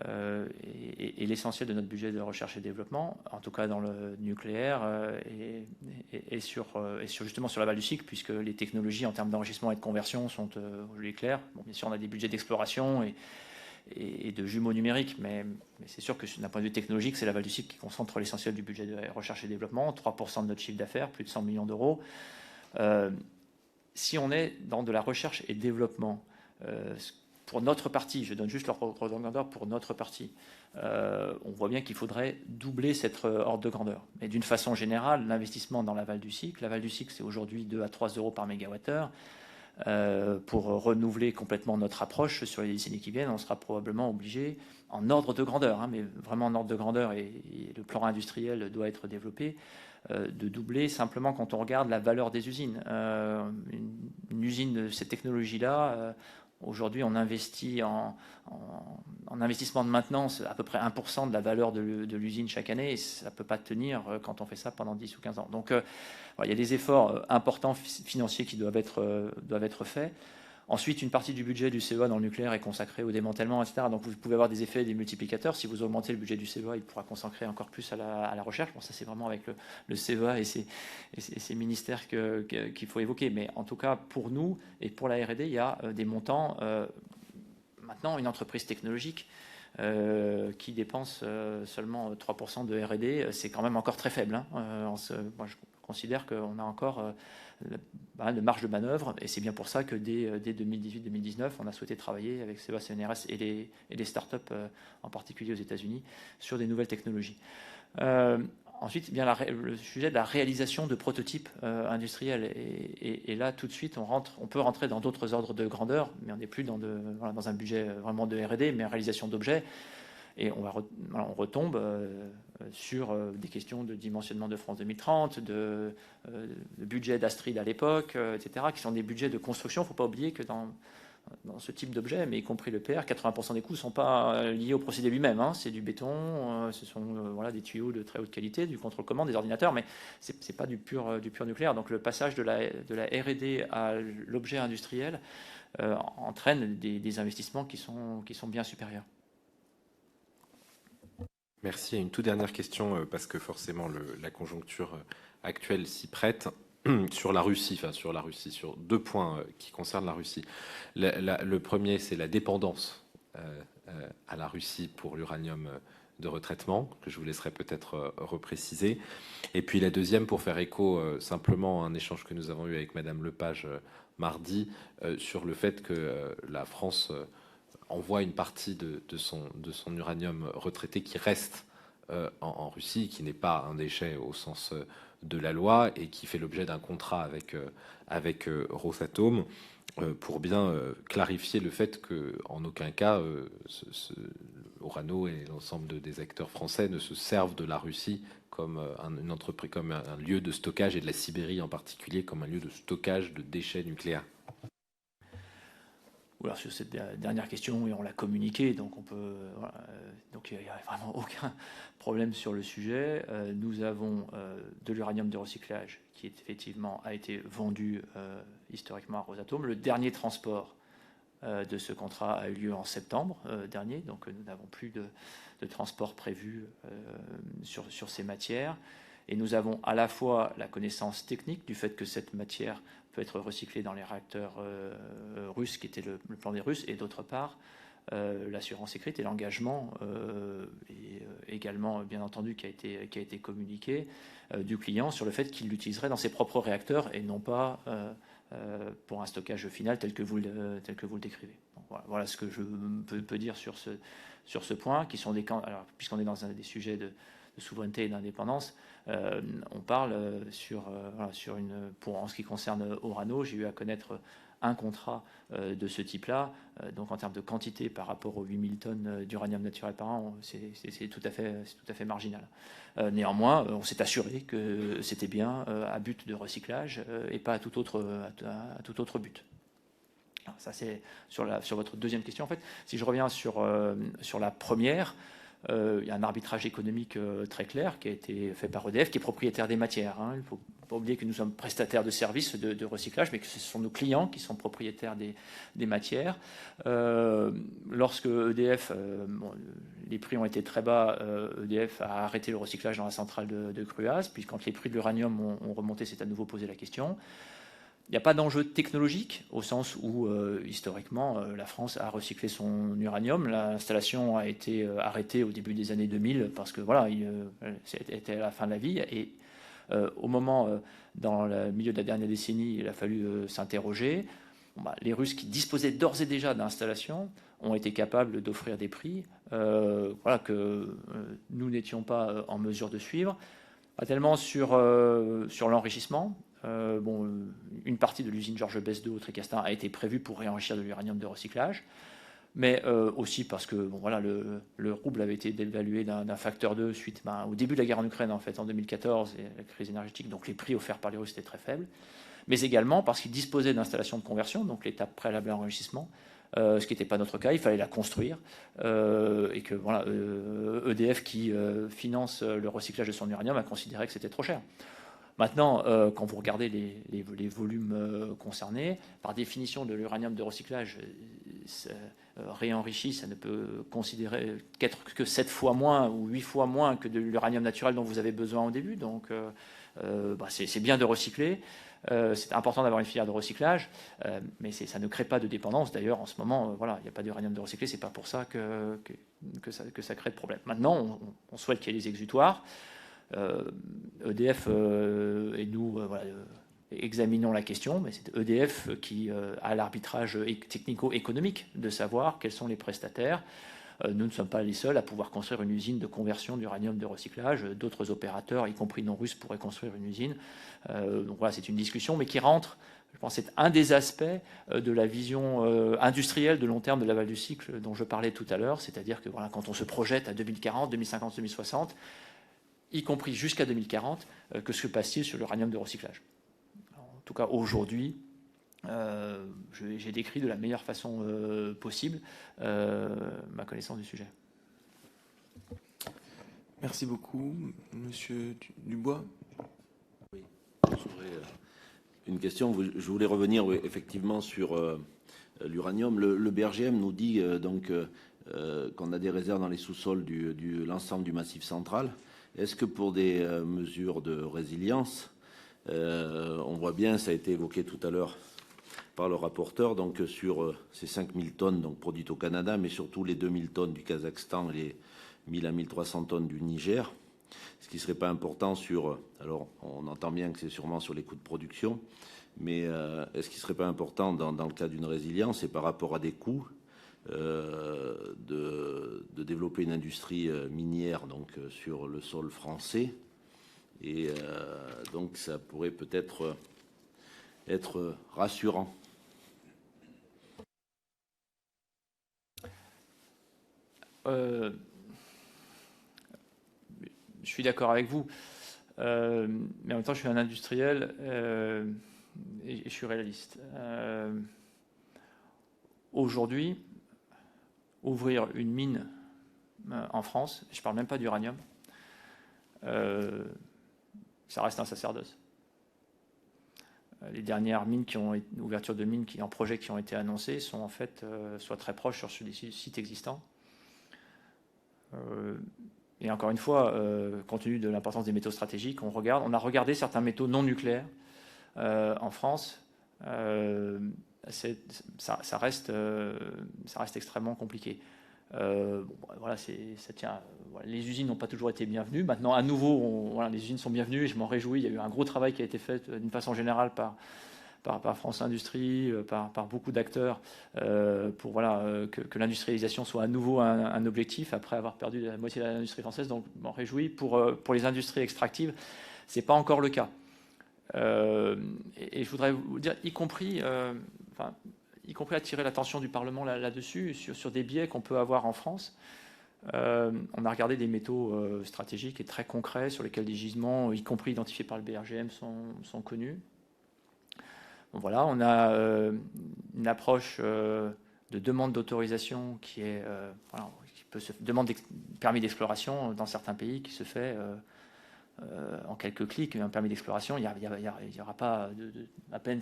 et l'essentiel de notre budget de recherche et développement, en tout cas dans le nucléaire, et justement sur l'aval du cycle, puisque les technologies en termes d'enrichissement et de conversion sont aujourd'hui claires. Bon, bien sûr, on a des budgets d'exploration et de jumeaux numériques, mais c'est sûr que d'un point de vue technologique, c'est l'aval du cycle qui concentre l'essentiel du budget de recherche et développement, 3% de notre chiffre d'affaires, plus de 100 millions d'euros. Si on est dans de la recherche et développement, pour notre partie, je donne juste l'ordre de grandeur pour notre partie, on voit bien qu'il faudrait doubler cette ordre de grandeur. Mais d'une façon générale, l'investissement dans l'aval du cycle, c'est aujourd'hui 2 à 3 euros par mégawattheure. Pour renouveler complètement notre approche sur les décennies qui viennent, on sera probablement obligé, en ordre de grandeur, mais vraiment en ordre de grandeur, et le plan industriel doit être développé, de doubler simplement quand on regarde la valeur des usines. Une usine de cette technologie-là, aujourd'hui, on investit en investissement de maintenance à peu près 1% de la valeur de l'usine chaque année, et ça ne peut pas tenir quand on fait ça pendant 10 ou 15 ans. Donc, il y a des efforts importants financiers qui doivent être faits. Ensuite, une partie du budget du CEA dans le nucléaire est consacrée au démantèlement, etc. Donc, vous pouvez avoir des effets, des multiplicateurs. Si vous augmentez le budget du CEA, il pourra consacrer encore plus à la recherche. Bon, ça, c'est vraiment avec le CEA et ses ministères qu'il faut évoquer. Mais en tout cas, pour nous et pour la R&D, il y a des montants. Maintenant, une entreprise technologique qui dépense seulement 3% de R&D, c'est quand même encore très faible. Moi, je considère qu'on a encore de marge de manœuvre, et c'est bien pour ça que dès 2018-2019, on a souhaité travailler avec CEA, CNRS et les startups, en particulier aux États-Unis, sur des nouvelles technologies. Ensuite, bien le sujet de la réalisation de prototypes industriels. Et là, tout de suite, on peut rentrer dans d'autres ordres de grandeur, mais on n'est plus dans un budget vraiment de R&D, mais réalisation d'objets. Et on retombe sur des questions de dimensionnement de France 2030, de budget d'Astrid à l'époque, etc., qui sont des budgets de construction. Il ne faut pas oublier que dans ce type d'objet, mais y compris le PR, 80% des coûts ne sont pas liés au procédé lui-même. C'est du béton, ce sont des tuyaux de très haute qualité, du contrôle-commande, des ordinateurs, mais ce n'est pas du pur nucléaire. Donc le passage de la R&D à l'objet industriel entraîne des investissements qui sont bien supérieurs. Merci. Et une toute dernière question, parce que forcément la conjoncture actuelle s'y prête. Sur la Russie, sur 2 points qui concernent la Russie. Le premier, c'est la dépendance à la Russie pour l'uranium de retraitement, que je vous laisserai peut-être repréciser. Et puis la deuxième, pour faire écho simplement à un échange que nous avons eu avec Madame Lepage mardi, sur le fait que la France envoie une partie de son uranium retraité qui reste en Russie, qui n'est pas un déchet au sens de la loi et qui fait l'objet d'un contrat avec Rosatom. pour bien clarifier le fait qu'en aucun cas, Orano et l'ensemble des acteurs français ne se servent de la Russie comme une entreprise, comme un lieu de stockage, et de la Sibérie en particulier comme un lieu de stockage de déchets nucléaires. Alors sur cette dernière question, on l'a communiqué, donc on peut, voilà, donc il n'y a vraiment aucun problème sur le sujet. Nous avons de l'uranium de recyclage qui effectivement a été vendu historiquement à Rosatom. Le dernier transport de ce contrat a eu lieu en septembre dernier, donc nous n'avons plus de transport prévu sur ces matières. Et nous avons à la fois la connaissance technique du fait que cette matière peut être recyclée dans les réacteurs russes, qui était le plan des Russes, et d'autre part, l'assurance écrite et l'engagement, et également, bien entendu, qui a été communiqué du client sur le fait qu'il l'utiliserait dans ses propres réacteurs et non pas pour un stockage final tel que vous le décrivez. Donc, voilà ce que je peux dire sur ce point, qui sont des camps. Alors, puisqu'on est dans des sujets de souveraineté et d'indépendance, on parle en ce qui concerne Orano, j'ai eu à connaître un contrat de ce type-là, donc en termes de quantité par rapport aux 8000 tonnes d'uranium naturel par an, c'est tout à fait marginal. Néanmoins, on s'est assuré que c'était bien à but de recyclage et pas à tout autre but. Alors, ça, c'est sur votre deuxième question. En fait, si je reviens sur la première, il y a un arbitrage économique très clair qui a été fait par EDF, qui est propriétaire des matières. Il ne faut pas oublier que nous sommes prestataires de services de recyclage, mais que ce sont nos clients qui sont propriétaires des matières. Lorsque EDF, les prix ont été très bas, EDF a arrêté le recyclage dans la centrale de Cruas, puis quand les prix de l'uranium ont remonté, c'est à nouveau posé la question. Il n'y a pas d'enjeu technologique, au sens où, historiquement, la France a recyclé son uranium. L'installation a été arrêtée au début des années 2000 parce que voilà, c'était à la fin de la vie. Et au moment, dans le milieu de la dernière décennie, il a fallu s'interroger. Les Russes, qui disposaient d'ores et déjà d'installations, ont été capables d'offrir des prix que nous n'étions pas en mesure de suivre. Pas tellement sur l'enrichissement. Une partie de l'usine Georges Best II au Tricastin a été prévue pour réenrichir de l'uranium de recyclage, mais aussi parce que le rouble avait été dévalué d'un facteur 2 suite au début de la guerre en Ukraine, en fait, en 2014, et la crise énergétique, donc les prix offerts par les Russes étaient très faibles, mais également parce qu'ils disposaient d'installations de conversion, donc l'étape préalable à l'enrichissement, ce qui n'était pas notre cas, il fallait la construire, et que EDF, qui finance le recyclage de son uranium, a considéré que c'était trop cher. Maintenant, quand vous regardez les volumes concernés, par définition de l'uranium de recyclage réenrichi, ça ne peut considérer qu'être que 7 fois moins ou 8 fois moins que de l'uranium naturel dont vous avez besoin au début. Donc, c'est bien de recycler. C'est important d'avoir une filière de recyclage, mais ça ne crée pas de dépendance. D'ailleurs, en ce moment, il n'y a pas d'uranium de recyclé. C'est pas pour ça que ça crée de problème. Maintenant, on souhaite qu'il y ait des exutoires. EDF et nous examinons la question, mais c'est EDF qui a l'arbitrage technico-économique de savoir quels sont les prestataires. Nous ne sommes pas les seuls à pouvoir construire une usine de conversion d'uranium de recyclage. D'autres opérateurs, y compris non russes, pourraient construire une usine. Donc voilà, c'est une discussion, mais qui rentre, je pense, c'est un des aspects de la vision industrielle de long terme de l'aval du cycle dont je parlais tout à l'heure. C'est-à-dire que quand on se projette à 2040, 2050, 2060, y compris jusqu'à 2040, que se passe-t-il sur l'uranium de recyclage? En tout cas, aujourd'hui, j'ai décrit de la meilleure façon possible ma connaissance du sujet. Merci beaucoup. Monsieur Dubois. Oui, j'aurais une question. Je voulais revenir effectivement sur l'uranium. Le BRGM nous dit qu'on a des réserves dans les sous-sols de l'ensemble du Massif central. Est-ce que pour des mesures de résilience, on voit bien, ça a été évoqué tout à l'heure par le rapporteur, donc sur ces 5000 tonnes donc, produites au Canada, mais surtout les 2000 tonnes du Kazakhstan et les 1000 à 1300 tonnes du Niger, ce qui ne serait pas important alors on entend bien que c'est sûrement sur les coûts de production, mais est-ce qu'il ne serait pas important dans le cas d'une résilience et par rapport à des coûts de développer une industrie minière donc sur le sol français, et donc ça pourrait peut-être être rassurant. je suis d'accord avec vous, mais en même temps, je suis un industriel et je suis réaliste. Aujourd'hui, ouvrir une mine en France, je ne parle même pas d'uranium, ça reste un sacerdoce. Les dernières mines ouvertures de mines en projet qui ont été annoncées sont en fait soit très proches sur des sites existants. Et encore une fois, compte tenu de l'importance des métaux stratégiques, on a regardé certains métaux non nucléaires en France. Ça reste extrêmement compliqué. Voilà, ça tient. Voilà, les usines n'ont pas toujours été bienvenues. Maintenant, à nouveau, les usines sont bienvenues et je m'en réjouis. Il y a eu un gros travail qui a été fait d'une façon générale par France Industrie, par beaucoup d'acteurs pour que l'industrialisation soit à nouveau un objectif après avoir perdu la moitié de l'industrie française. Donc, je m'en réjouis. Pour les industries extractives, ce n'est pas encore le cas. Et je voudrais vous dire, y compris attirer l'attention du Parlement là-dessus, sur des biais qu'on peut avoir en France. On a regardé des métaux stratégiques et très concrets sur lesquels des gisements, y compris identifiés par le BRGM, sont connus. Bon, voilà, on a une approche de demande d'autorisation qui peut se demande permis d'exploration dans certains pays qui se fait en quelques clics. Un permis d'exploration, il n'y aura pas à peine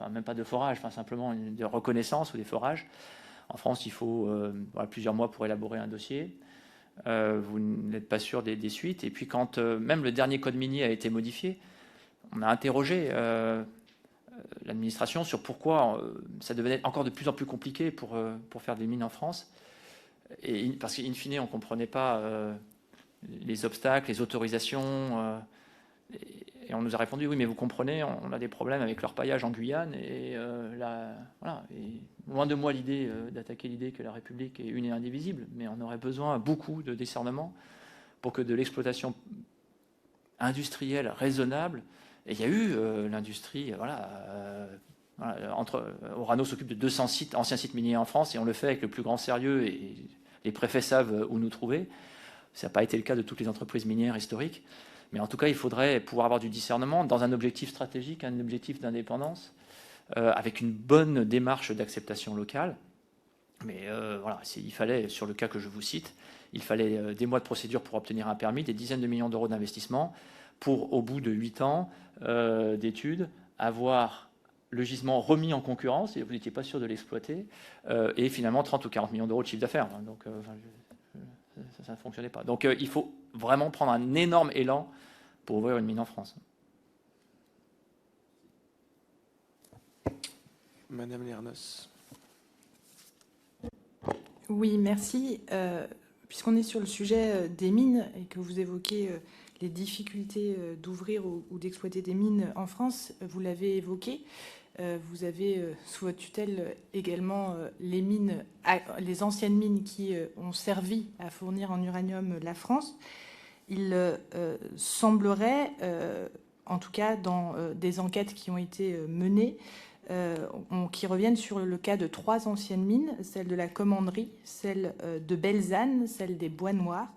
même pas de forage, simplement de reconnaissance ou des forages. En France, il faut plusieurs mois pour élaborer un dossier. Vous n'êtes pas sûr des suites. Et puis quand même le dernier code minier a été modifié, on a interrogé l'administration sur pourquoi ça devenait encore de plus en plus compliqué pour faire des mines en France. Et parce qu'in fine, on ne comprenait pas les obstacles, les autorisations. Et on nous a répondu, oui, mais vous comprenez, on a des problèmes avec leur paillage en Guyane. Et loin de moi l'idée d'attaquer l'idée que la République est une et indivisible, mais on aurait besoin beaucoup de discernement pour que de l'exploitation industrielle raisonnable. Et il y a eu l'industrie, Orano s'occupe de 200 anciens sites miniers en France, et on le fait avec le plus grand sérieux, et les préfets savent où nous trouver. Ça n'a pas été le cas de toutes les entreprises minières historiques. Mais en tout cas, il faudrait pouvoir avoir du discernement dans un objectif stratégique, un objectif d'indépendance, avec une bonne démarche d'acceptation locale. Mais il fallait, sur le cas que je vous cite, il fallait des mois de procédure pour obtenir un permis, des dizaines de millions d'euros d'investissement, pour, au bout de 8 ans d'études, avoir le gisement remis en concurrence, et vous n'étiez pas sûr de l'exploiter, et finalement 30 ou 40 millions d'euros de chiffre d'affaires. Donc ça ne fonctionnait pas. Donc il faut vraiment prendre un énorme élan pour ouvrir une mine en France. Madame Lernos. Oui, merci. Puisqu'on est sur le sujet des mines et que vous évoquez les difficultés d'ouvrir ou d'exploiter des mines en France, vous l'avez évoqué. Vous avez sous votre tutelle également les anciennes mines qui ont servi à fournir en uranium la France. Il semblerait, en tout cas dans des enquêtes qui ont été menées, qui reviennent sur le cas de 3 anciennes mines, celle de la Commanderie, celle de Belzane, celle des Bois Noirs,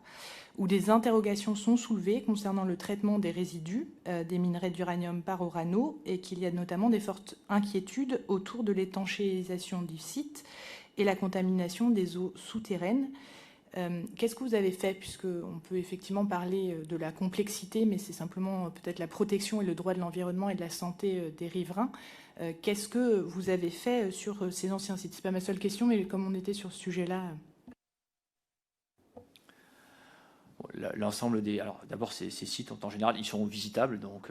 où des interrogations sont soulevées concernant le traitement des résidus des minerais d'uranium par Orano, et qu'il y a notamment des fortes inquiétudes autour de l'étanchéisation du site et la contamination des eaux souterraines. Qu'est-ce que vous avez fait, puisqu'on peut effectivement parler de la complexité, mais c'est simplement peut-être la protection et le droit de l'environnement et de la santé des riverains. Qu'est-ce que vous avez fait sur ces anciens sites? C'est pas ma seule question, mais comme on était sur ce sujet-là... L'ensemble des... Alors d'abord, ces sites, en général, ils sont visitables, donc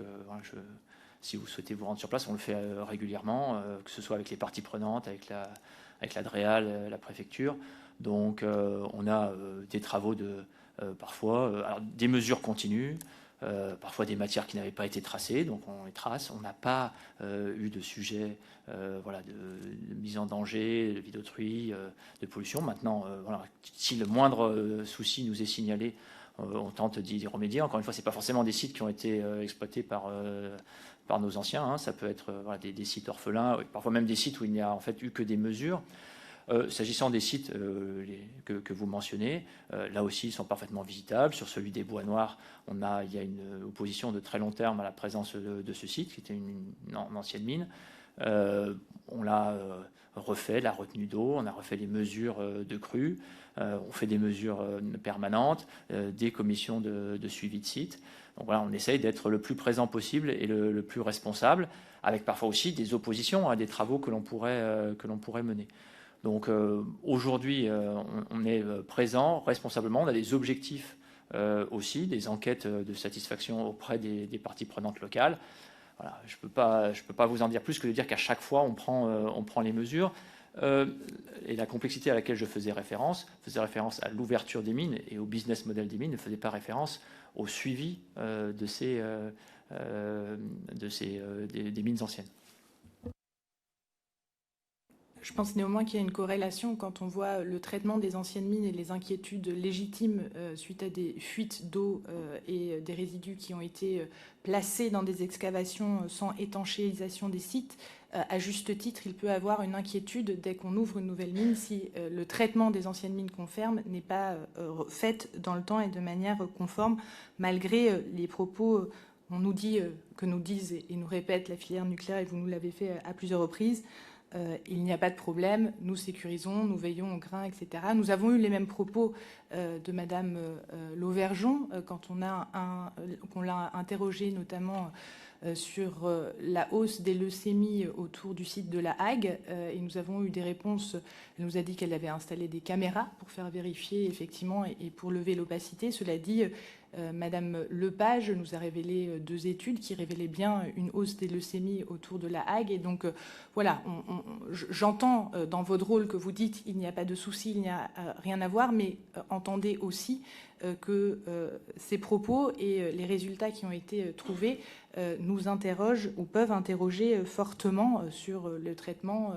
si vous souhaitez vous rendre sur place, on le fait régulièrement, que ce soit avec les parties prenantes, avec la DREAL, la préfecture. Donc on a des travaux parfois, des mesures continues, parfois des matières qui n'avaient pas été tracées, donc on les trace. On n'a pas eu de sujet de mise en danger, de vie d'autrui, de pollution. Maintenant, si le moindre souci nous est signalé, on tente d'y remédier. Encore une fois, ce n'est pas forcément des sites qui ont été exploités par nos anciens. Ça peut être des sites orphelins, parfois même des sites où il n'y a en fait eu que des mesures. S'agissant des sites que vous mentionnez, là aussi, ils sont parfaitement visitables. Sur celui des Bois Noirs, il y a une opposition de très long terme à la présence de ce site, qui était une ancienne mine. On l'a refait, la retenue d'eau, on a refait les mesures de crue, on fait des mesures permanentes, des commissions de suivi de site. Donc voilà, on essaye d'être le plus présent possible et le plus responsable, avec parfois aussi des oppositions à des travaux que l'on pourrait mener. Donc aujourd'hui, on est présent responsablement, on a des objectifs aussi, des enquêtes de satisfaction auprès des parties prenantes locales. Voilà, je peux pas vous en dire plus que de dire qu'à chaque fois, on prend les mesures. Et la complexité à laquelle je faisais référence à l'ouverture des mines et au business model des mines, ne faisait pas référence au suivi des mines anciennes. Je pense néanmoins qu'il y a une corrélation quand on voit le traitement des anciennes mines et les inquiétudes légitimes suite à des fuites d'eau et des résidus qui ont été placés dans des excavations sans étanchéisation des sites. À juste titre, il peut y avoir une inquiétude dès qu'on ouvre une nouvelle mine si le traitement des anciennes mines qu'on ferme n'est pas fait dans le temps et de manière conforme, malgré les propos on nous dit, que nous disent et nous répète la filière nucléaire, et vous nous l'avez fait à plusieurs reprises. Il n'y a pas de problème, nous sécurisons, nous veillons au grain, etc. Nous avons eu les mêmes propos de Madame Lauvergeon quand qu'on l'a interrogée notamment sur la hausse des leucémies autour du site de la Hague. Et nous avons eu des réponses. Elle nous a dit qu'elle avait installé des caméras pour faire vérifier effectivement et pour lever l'opacité. Cela dit, Madame Lepage nous a révélé 2 études qui révélaient bien une hausse des leucémies autour de la Hague. Et donc, voilà, j'entends dans votre rôle que vous dites il n'y a pas de souci, il n'y a rien à voir, mais entendez aussi que ces propos et les résultats qui ont été trouvés nous interrogent ou peuvent interroger fortement sur le traitement.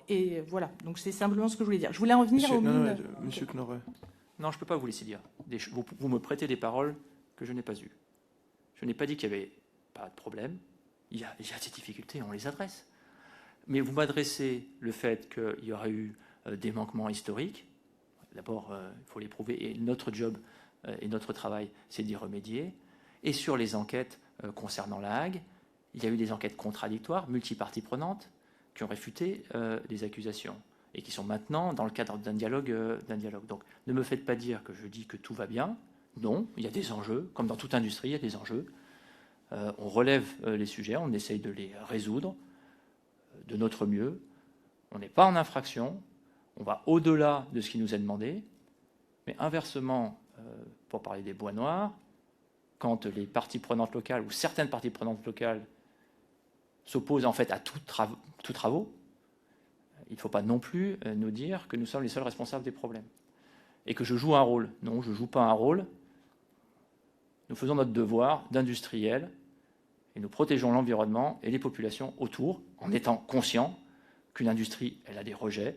Et voilà, donc c'est simplement ce que je voulais dire. Je voulais en venir aux mines. Monsieur Knorre. Non, je ne peux pas vous laisser dire. Vous me prêtez des paroles que je n'ai pas eues. Je n'ai pas dit qu'il n'y avait pas de problème. Il y a des difficultés, on les adresse. Mais vous m'adressez le fait qu'il y aurait eu des manquements historiques. D'abord, il faut les prouver. Et notre job et notre travail, c'est d'y remédier. Et sur les enquêtes concernant la Hague, il y a eu des enquêtes contradictoires, multiparties prenantes, qui ont réfuté les accusations et qui sont maintenant dans le cadre d'un dialogue. Donc, ne me faites pas dire que je dis que tout va bien. Non, il y a des enjeux. Comme dans toute industrie, il y a des enjeux. On relève les sujets, on essaye de les résoudre de notre mieux. On n'est pas en infraction. On va au-delà de ce qui nous est demandé. Mais inversement, pour parler des Bois Noirs, quand les parties prenantes locales ou certaines parties prenantes locales s'opposent en fait à tous travaux, il ne faut pas non plus nous dire que nous sommes les seuls responsables des problèmes et que je joue un rôle. Non, je ne joue pas un rôle. Nous faisons notre devoir d'industriel et nous protégeons l'environnement et les populations autour en étant conscients qu'une industrie, elle a des rejets.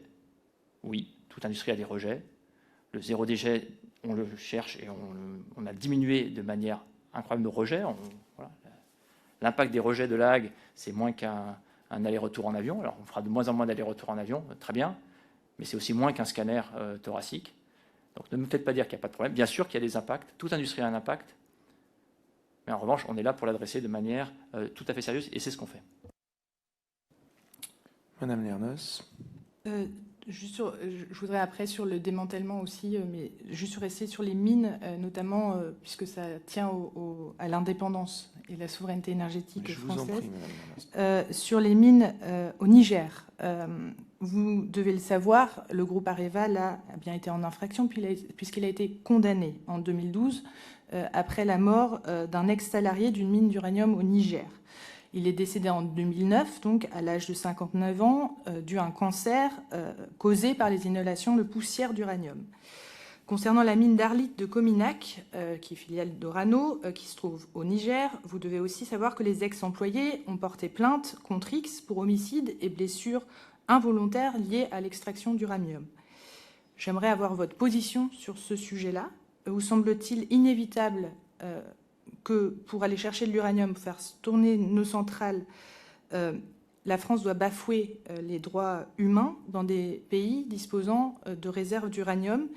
Oui, toute industrie a des rejets. Le zéro déchet, on le cherche et on a diminué de manière incroyable nos rejets. Voilà. L'impact des rejets de la Hague, c'est moins qu'un aller-retour en avion. Alors, on fera de moins en moins d'allers-retours en avion, très bien, mais c'est aussi moins qu'un scanner thoracique. Donc, ne me faites pas dire qu'il n'y a pas de problème. Bien sûr qu'il y a des impacts. Toute industrie a un impact. Mais en revanche, on est là pour l'adresser de manière tout à fait sérieuse, et c'est ce qu'on fait. Madame Lernos. Je voudrais après sur le démantèlement aussi, mais juste rester sur les mines, notamment puisque ça tient à l'indépendance et la souveraineté énergétique française. Je vous en prie, Madame Lernos. Sur les mines au Niger, vous devez le savoir, le groupe Areva a bien été en infraction puisqu'il a été condamné en 2012 après la mort d'un ex-salarié d'une mine d'uranium au Niger. Il est décédé en 2009, donc à l'âge de 59 ans, dû à un cancer causé par les inhalations de poussière d'uranium. Concernant la mine d'Arlit de Cominac, qui est filiale d'Orano, qui se trouve au Niger, vous devez aussi savoir que les ex-employés ont porté plainte contre X pour homicide et blessures involontaires liées à l'extraction d'uranium. J'aimerais avoir votre position sur ce sujet-là. Vous semble-t-il inévitable que pour aller chercher de l'uranium, faire tourner nos centrales, la France doit bafouer les droits humains dans des pays disposant de réserves d'uranium.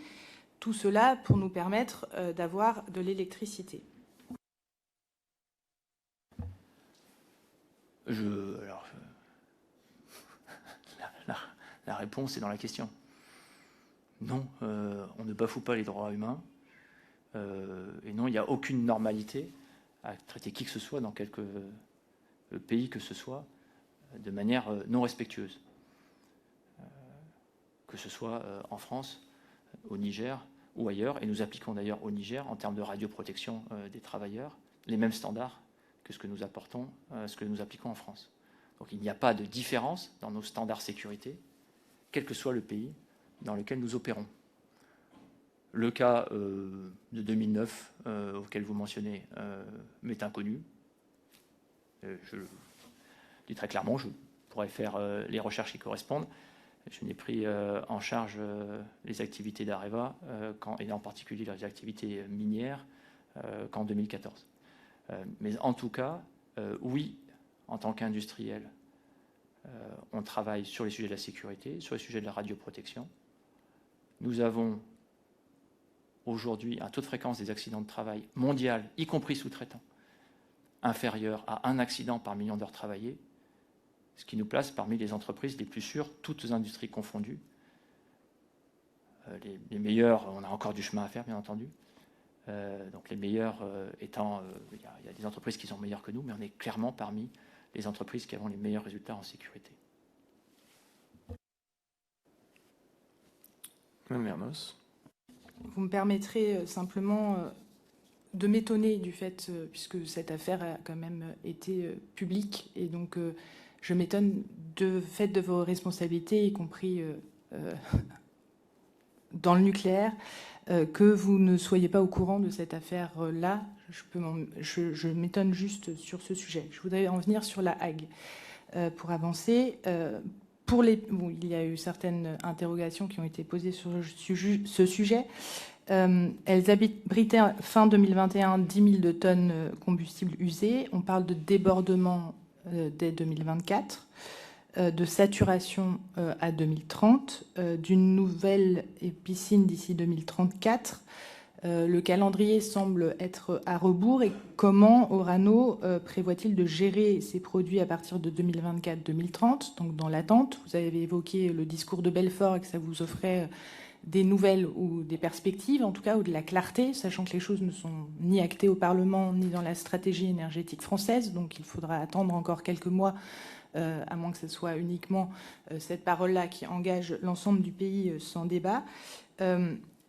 Tout cela pour nous permettre d'avoir de l'électricité. La réponse est dans la question. Non, on ne bafoue pas les droits humains. Et non, il n'y a aucune normalité à traiter qui que ce soit dans quelque pays que ce soit de manière non respectueuse. Que ce soit en France, au Niger ou ailleurs. Et nous appliquons d'ailleurs au Niger, en termes de radioprotection des travailleurs, les mêmes standards que ce que nous apportons, ce que nous appliquons en France. Donc il n'y a pas de différence dans nos standards sécurité, quel que soit le pays dans lequel nous opérons. Le cas de 2009 auquel vous mentionnez m'est inconnu. Je le dis très clairement, je pourrais faire les recherches qui correspondent. Je n'ai pris en charge les activités d'Areva, et en particulier les activités minières, qu'en 2014. Mais en tout cas, oui, en tant qu'industriel, on travaille sur les sujets de la sécurité, sur les sujets de la radioprotection. Nous avons aujourd'hui un taux de fréquence des accidents de travail mondial, y compris sous-traitants, inférieur à 1 accident par million d'heures travaillées, ce qui nous place parmi les entreprises les plus sûres, toutes industries confondues. Les meilleurs, on a encore du chemin à faire, bien entendu. Donc les meilleurs étant, il y a des entreprises qui sont meilleures que nous, mais on est clairement parmi les entreprises qui ont les meilleurs résultats en sécurité. Mme Mermos. Vous me permettrez simplement de m'étonner du fait, puisque cette affaire a quand même été publique, et donc je m'étonne du fait de vos responsabilités, y compris dans le nucléaire, que vous ne soyez pas au courant de cette affaire-là. Je m'étonne juste sur ce sujet. Je voudrais en venir sur la Hague pour avancer. Il y a eu certaines interrogations qui ont été posées sur ce sujet. Elles abritaient fin 2021 10 000 de tonnes combustible usé. On parle de débordement dès 2024, de saturation à 2030, d'une nouvelle piscine d'ici 2034. Le calendrier semble être à rebours. Et comment Orano prévoit-il de gérer ces produits à partir de 2024-2030, donc dans l'attente? Vous avez évoqué le discours de Belfort et que ça vous offrait des nouvelles ou des perspectives, en tout cas, ou de la clarté, sachant que les choses ne sont ni actées au Parlement ni dans la stratégie énergétique française. Donc il faudra attendre encore quelques mois, à moins que ce soit uniquement cette parole-là qui engage l'ensemble du pays sans débat.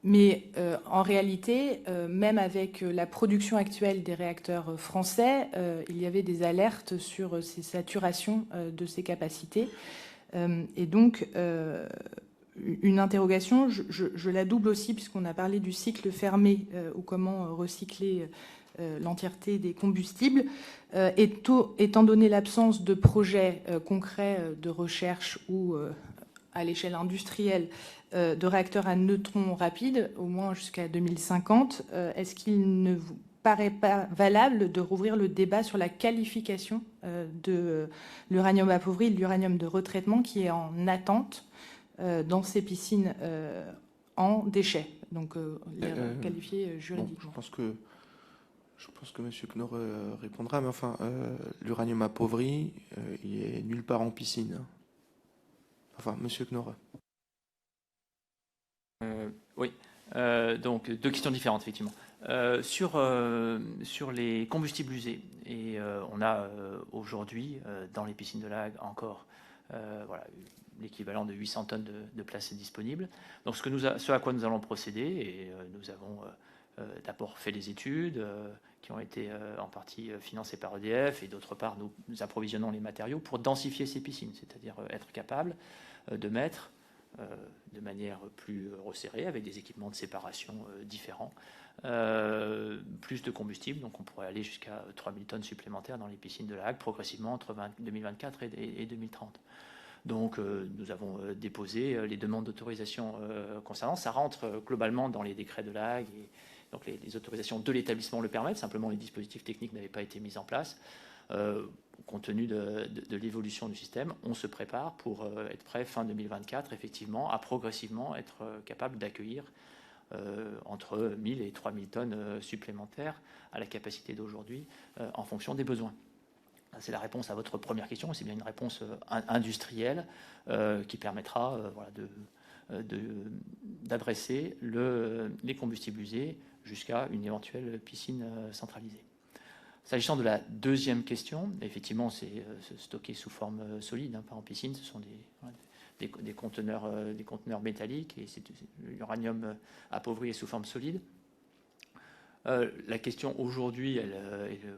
Mais en réalité, même avec la production actuelle des réacteurs français, il y avait des alertes sur ces saturations de ces capacités. Et donc, une interrogation, je la double aussi, puisqu'on a parlé du cycle fermé, ou comment recycler l'entièreté des combustibles. Étant donné l'absence de projets concrets de recherche ou à l'échelle industrielle de réacteurs à neutrons rapides, au moins jusqu'à 2050, est-ce qu'il ne vous paraît pas valable de rouvrir le débat sur la qualification de l'uranium appauvri, de l'uranium de retraitement qui est en attente dans ces piscines en déchets, donc les qualifier juridiquement? Bon, je pense que M. Knorr répondra, mais enfin, l'uranium appauvri, il est nulle part en piscine. Enfin, M. Knorr. Oui, donc deux questions différentes, effectivement. Sur les combustibles usés, et on a aujourd'hui dans les piscines de La Hague encore l'équivalent de 800 tonnes de place disponible. Donc ce à quoi nous allons procéder, et nous avons d'abord fait des études qui ont été en partie financées par EDF, et d'autre part nous approvisionnons les matériaux pour densifier ces piscines, c'est-à-dire être capable de mettre de manière plus resserrée, avec des équipements de séparation différents, plus de combustible. Donc on pourrait aller jusqu'à 3000 tonnes supplémentaires dans les piscines de La Hague progressivement entre 2024 et 2030. Donc nous avons déposé les demandes d'autorisation concernant. Ça rentre globalement dans les décrets de La Hague, et donc les autorisations de l'établissement le permettent. Simplement, les dispositifs techniques n'avaient pas été mis en place. compte tenu de l'évolution du système, on se prépare pour être prêt fin 2024, effectivement, à progressivement être capable d'accueillir entre 1000 et 3000 tonnes supplémentaires à la capacité d'aujourd'hui en fonction des besoins. C'est la réponse à votre première question, c'est bien une réponse industrielle qui permettra d'adresser les combustibles usés jusqu'à une éventuelle piscine centralisée. S'agissant de la deuxième question, effectivement, c'est stocké sous forme solide, pas en piscine, ce sont des conteneurs métalliques, et c'est l'uranium appauvri et sous forme solide. La question aujourd'hui,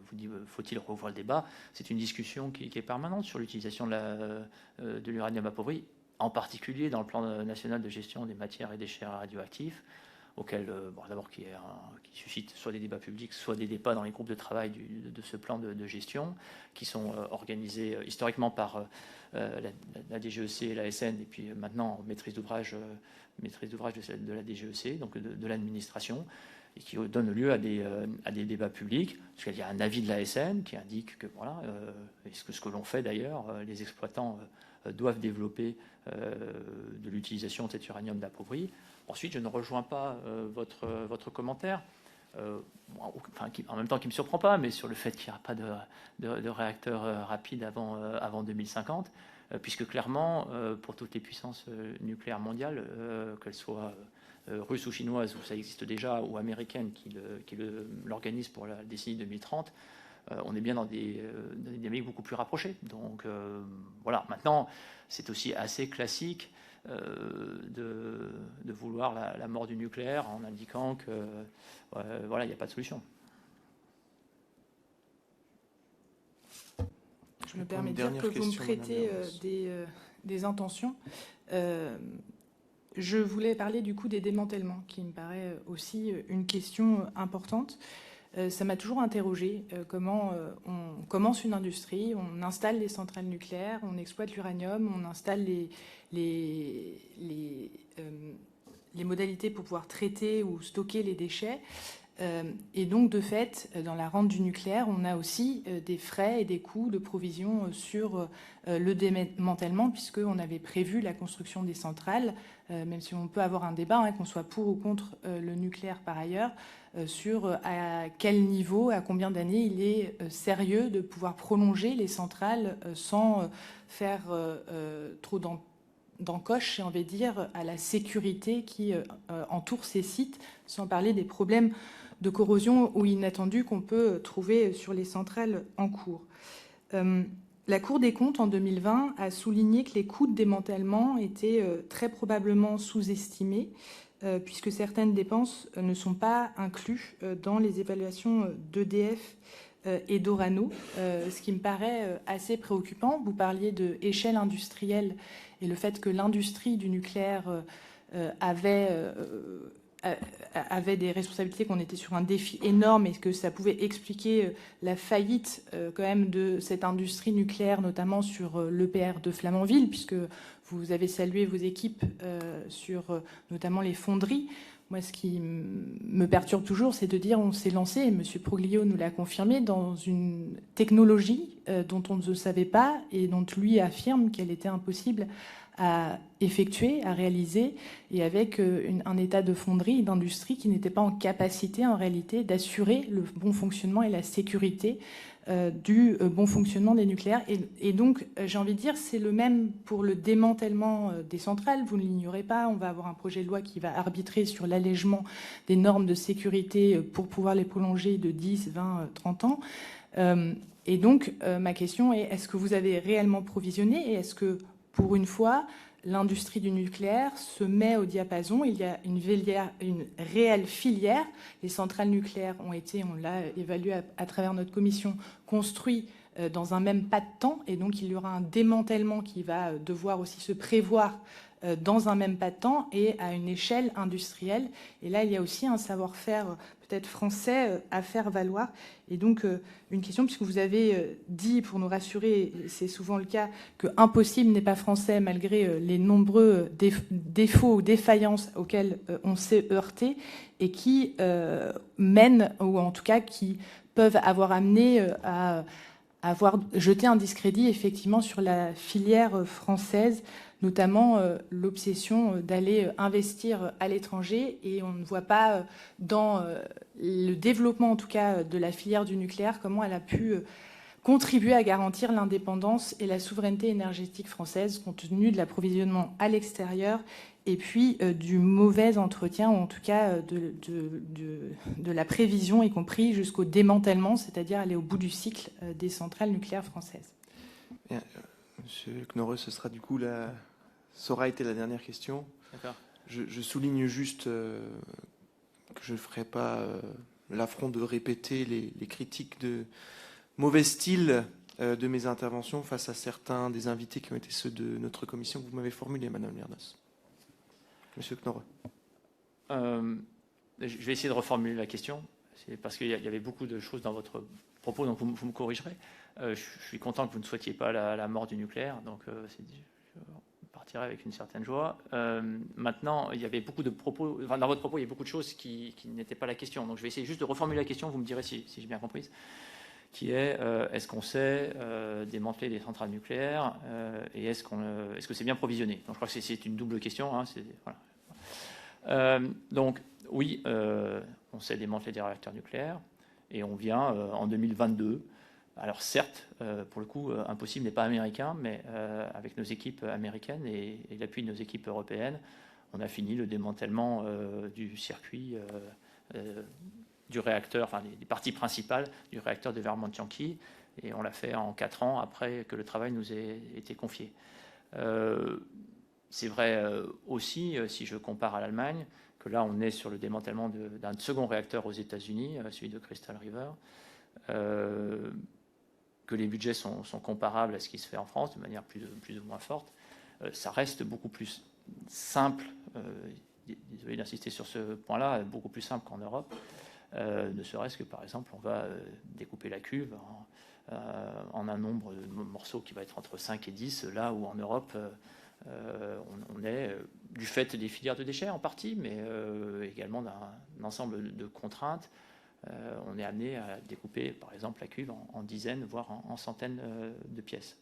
vous dites, faut-il revoir le débat? C'est une discussion qui est permanente sur l'utilisation de l'uranium appauvri, en particulier dans le plan national de gestion des matières et déchets radioactifs, auquel, d'abord, qui suscite soit des débats publics, soit des débats dans les groupes de travail de ce plan de gestion, qui sont organisés historiquement par la DGEC et la SN, et puis maintenant maîtrise d'ouvrage de la DGEC, donc de l'administration, et qui donne lieu à des débats publics, parce qu'il y a un avis de la SN qui indique que, ce que l'on fait d'ailleurs, les exploitants doivent développer de l'utilisation de cet uranium appauvri. Ensuite, je ne rejoins pas votre commentaire, en même temps qui ne me surprend pas, mais sur le fait qu'il n'y aura pas de réacteur rapide avant 2050, puisque clairement, pour toutes les puissances nucléaires mondiales, qu'elles soient russes ou chinoises, où ça existe déjà, ou américaines qui l'organisent pour la décennie 2030, on est bien dans des dynamiques beaucoup plus rapprochées. Donc voilà, maintenant, c'est aussi assez classique de vouloir la mort du nucléaire en indiquant que il n'y a pas de solution. Je me permets de dire que vous me prêtez des intentions. Je voulais parler du coup des démantèlements, qui me paraît aussi une question importante. Ça m'a toujours interrogée, comment on commence une industrie, on installe les centrales nucléaires, on exploite l'uranium, on installe les modalités pour pouvoir traiter ou stocker les déchets. Et donc, de fait, dans la rente du nucléaire, on a aussi des frais et des coûts de provision sur le démantèlement, puisqu'on avait prévu la construction des centrales, même si on peut avoir un débat, qu'on soit pour ou contre le nucléaire par ailleurs, sur à quel niveau, à combien d'années il est sérieux de pouvoir prolonger les centrales sans faire trop d'encoche, j'ai envie de dire, à la sécurité qui entoure ces sites, sans parler des problèmes de corrosion ou inattendus qu'on peut trouver sur les centrales en cours. La Cour des comptes, en 2020, a souligné que les coûts de démantèlement étaient très probablement sous-estimés, puisque certaines dépenses ne sont pas incluses dans les évaluations d'EDF et d'Orano, ce qui me paraît assez préoccupant. Vous parliez d'échelle industrielle et le fait que l'industrie du nucléaire avait des responsabilités, qu'on était sur un défi énorme et que ça pouvait expliquer la faillite quand même de cette industrie nucléaire, notamment sur l'EPR de Flamanville, puisque vous avez salué vos équipes sur notamment les fonderies. Moi, ce qui me perturbe toujours, c'est de dire on s'est lancé, et M. Proglio nous l'a confirmé, dans une technologie dont on ne savait pas et dont lui affirme qu'elle était impossible à effectuer, à réaliser, et avec un état de fonderie et d'industrie qui n'était pas en capacité, en réalité, d'assurer le bon fonctionnement et la sécurité du bon fonctionnement des nucléaires. Et donc, j'ai envie de dire, c'est le même pour le démantèlement des centrales. Vous ne l'ignorez pas, on va avoir un projet de loi qui va arbitrer sur l'allègement des normes de sécurité pour pouvoir les prolonger de 10, 20, 30 ans. Et donc, ma question est, est-ce que vous avez réellement provisionné, et est-ce que, pour une fois, l'industrie du nucléaire se met au diapason? Il y a une réelle filière. Les centrales nucléaires ont été, on l'a évalué à travers notre commission, construites dans un même pas de temps. Et donc, il y aura un démantèlement qui va devoir aussi se prévoir dans un même pas de temps et à une échelle industrielle. Et là, il y a aussi un savoir-faire peut-être français à faire valoir. Et donc, une question, puisque vous avez dit, pour nous rassurer, c'est souvent le cas, que impossible n'est pas français, malgré les nombreux défauts ou défaillances auxquels on s'est heurté, et qui mènent, ou en tout cas qui peuvent avoir amené à avoir jeté un discrédit effectivement sur la filière française, notamment l'obsession d'aller investir à l'étranger. Et on ne voit pas dans le développement, en tout cas, de la filière du nucléaire, comment elle a pu contribuer à garantir l'indépendance et la souveraineté énergétique française, compte tenu de l'approvisionnement à l'extérieur et puis du mauvais entretien, ou en tout cas de la prévision, y compris jusqu'au démantèlement, c'est-à-dire aller au bout du cycle des centrales nucléaires françaises. Bien, Monsieur Knorre, ça aura été la dernière question. D'accord. Je souligne juste que je ne ferai pas l'affront de répéter les critiques de mauvais style de mes interventions face à certains des invités qui ont été ceux de notre commission que vous m'avez formulés, Madame Lernos. Monsieur Knorre. Je vais essayer de reformuler la question. C'est parce qu'il y avait beaucoup de choses dans votre propos, donc vous me corrigerez. Je suis content que vous ne souhaitiez pas la mort du nucléaire, donc je partirai avec une certaine joie. Maintenant, il y avait beaucoup de propos, enfin, dans votre propos, il y a beaucoup de choses qui n'étaient pas la question. Donc je vais essayer juste de reformuler la question, vous me direz si j'ai bien compris, qui est est-ce qu'on sait démanteler les centrales nucléaires et est-ce que c'est bien provisionné? Donc je crois que c'est une double question. Hein, voilà. Donc oui, on sait démanteler des réacteurs nucléaires et on vient en 2022. Alors certes, pour le coup, Impossible n'est pas américain, mais avec nos équipes américaines et l'appui de nos équipes européennes, on a fini le démantèlement du circuit du réacteur, enfin des parties principales du réacteur de Vermont-Yankee, et on l'a fait en 4 ans après que le travail nous ait été confié. C'est vrai aussi, si je compare à l'Allemagne, que là on est sur le démantèlement d'un second réacteur aux États-Unis, celui de Crystal River, que les budgets sont comparables à ce qui se fait en France de manière plus ou moins forte. Ça reste beaucoup plus simple, désolé d'insister sur ce point-là, beaucoup plus simple qu'en Europe. Ne serait-ce que, par exemple, on va découper la cuve en un nombre de morceaux qui va être entre 5 et 10, là où en Europe, on est, du fait des filières de déchets en partie, mais également d'un ensemble de contraintes, on est amené à découper, par exemple, la cuve en dizaines, voire en centaines de pièces.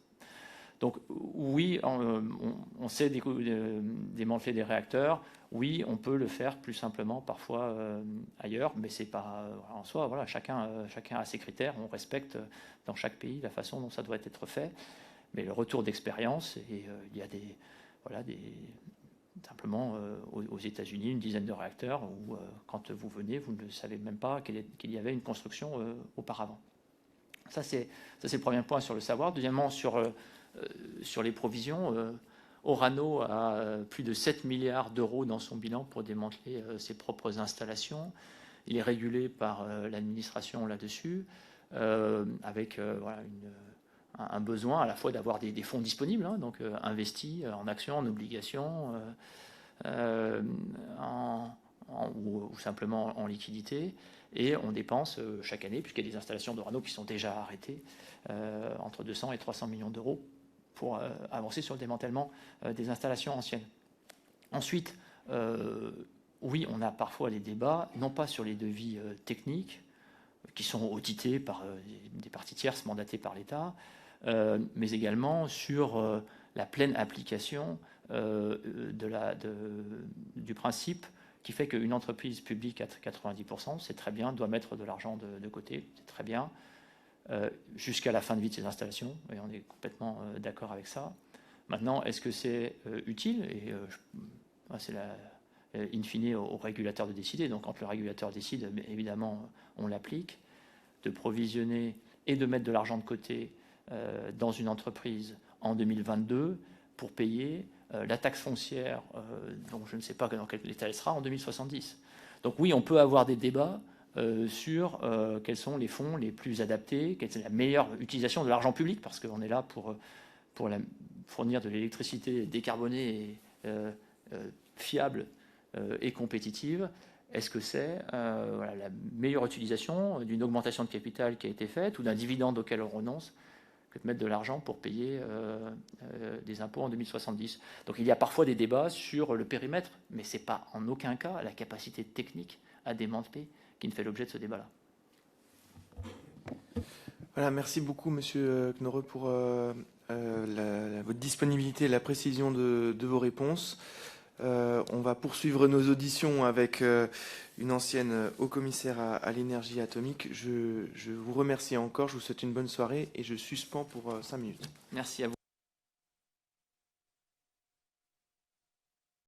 Donc oui, on sait démanteler des réacteurs. Oui, on peut le faire plus simplement parfois ailleurs, mais c'est pas en soi. Voilà, chacun a ses critères. On respecte dans chaque pays la façon dont ça doit être fait. Mais le retour d'expérience, et il y a simplement aux États-Unis une dizaine de réacteurs où quand vous venez, vous ne savez même pas qu'il y avait une construction auparavant. Ça c'est le premier point sur le savoir. Deuxièmement, sur les provisions, Orano a plus de 7 milliards d'euros dans son bilan pour démanteler ses propres installations. Il est régulé par l'administration là-dessus, avec un besoin à la fois d'avoir des fonds disponibles, hein, donc investis en actions, en obligations, ou simplement en liquidité. Et on dépense chaque année, puisqu'il y a des installations d'Orano qui sont déjà arrêtées, entre 200 et 300 millions d'euros pour avancer sur le démantèlement des installations anciennes. Ensuite, oui, on a parfois des débats, non pas sur les devis techniques, qui sont audités par des parties tierces mandatées par l'État, mais également sur la pleine application du principe qui fait qu'une entreprise publique à 90%, c'est très bien, doit mettre de l'argent de côté, c'est très bien, jusqu'à la fin de vie de ces installations, et on est complètement d'accord avec ça. Maintenant, est-ce que c'est utile? Et c'est in fine au régulateur de décider. Donc quand le régulateur décide, évidemment, on l'applique, de provisionner et de mettre de l'argent de côté dans une entreprise en 2022 pour payer la taxe foncière, dont je ne sais pas dans quel état elle sera, en 2070. Donc oui, on peut avoir des débats sur quels sont les fonds les plus adaptés, quelle est la meilleure utilisation de l'argent public, parce qu'on est là pour fournir de l'électricité décarbonée et fiable et compétitive. Est-ce que c'est la meilleure utilisation d'une augmentation de capital qui a été faite ou d'un dividende auquel on renonce que de mettre de l'argent pour payer des impôts en 2070? Donc il y a parfois des débats sur le périmètre, mais ce n'est pas en aucun cas la capacité technique à démanteler qui ne fait l'objet de ce débat-là. Voilà, merci beaucoup, Monsieur Knorre, pour votre disponibilité et la précision de vos réponses. On va poursuivre nos auditions avec une ancienne haut-commissaire à l'énergie atomique. Je vous remercie encore, je vous souhaite une bonne soirée et je suspends pour 5 minutes. Merci à vous.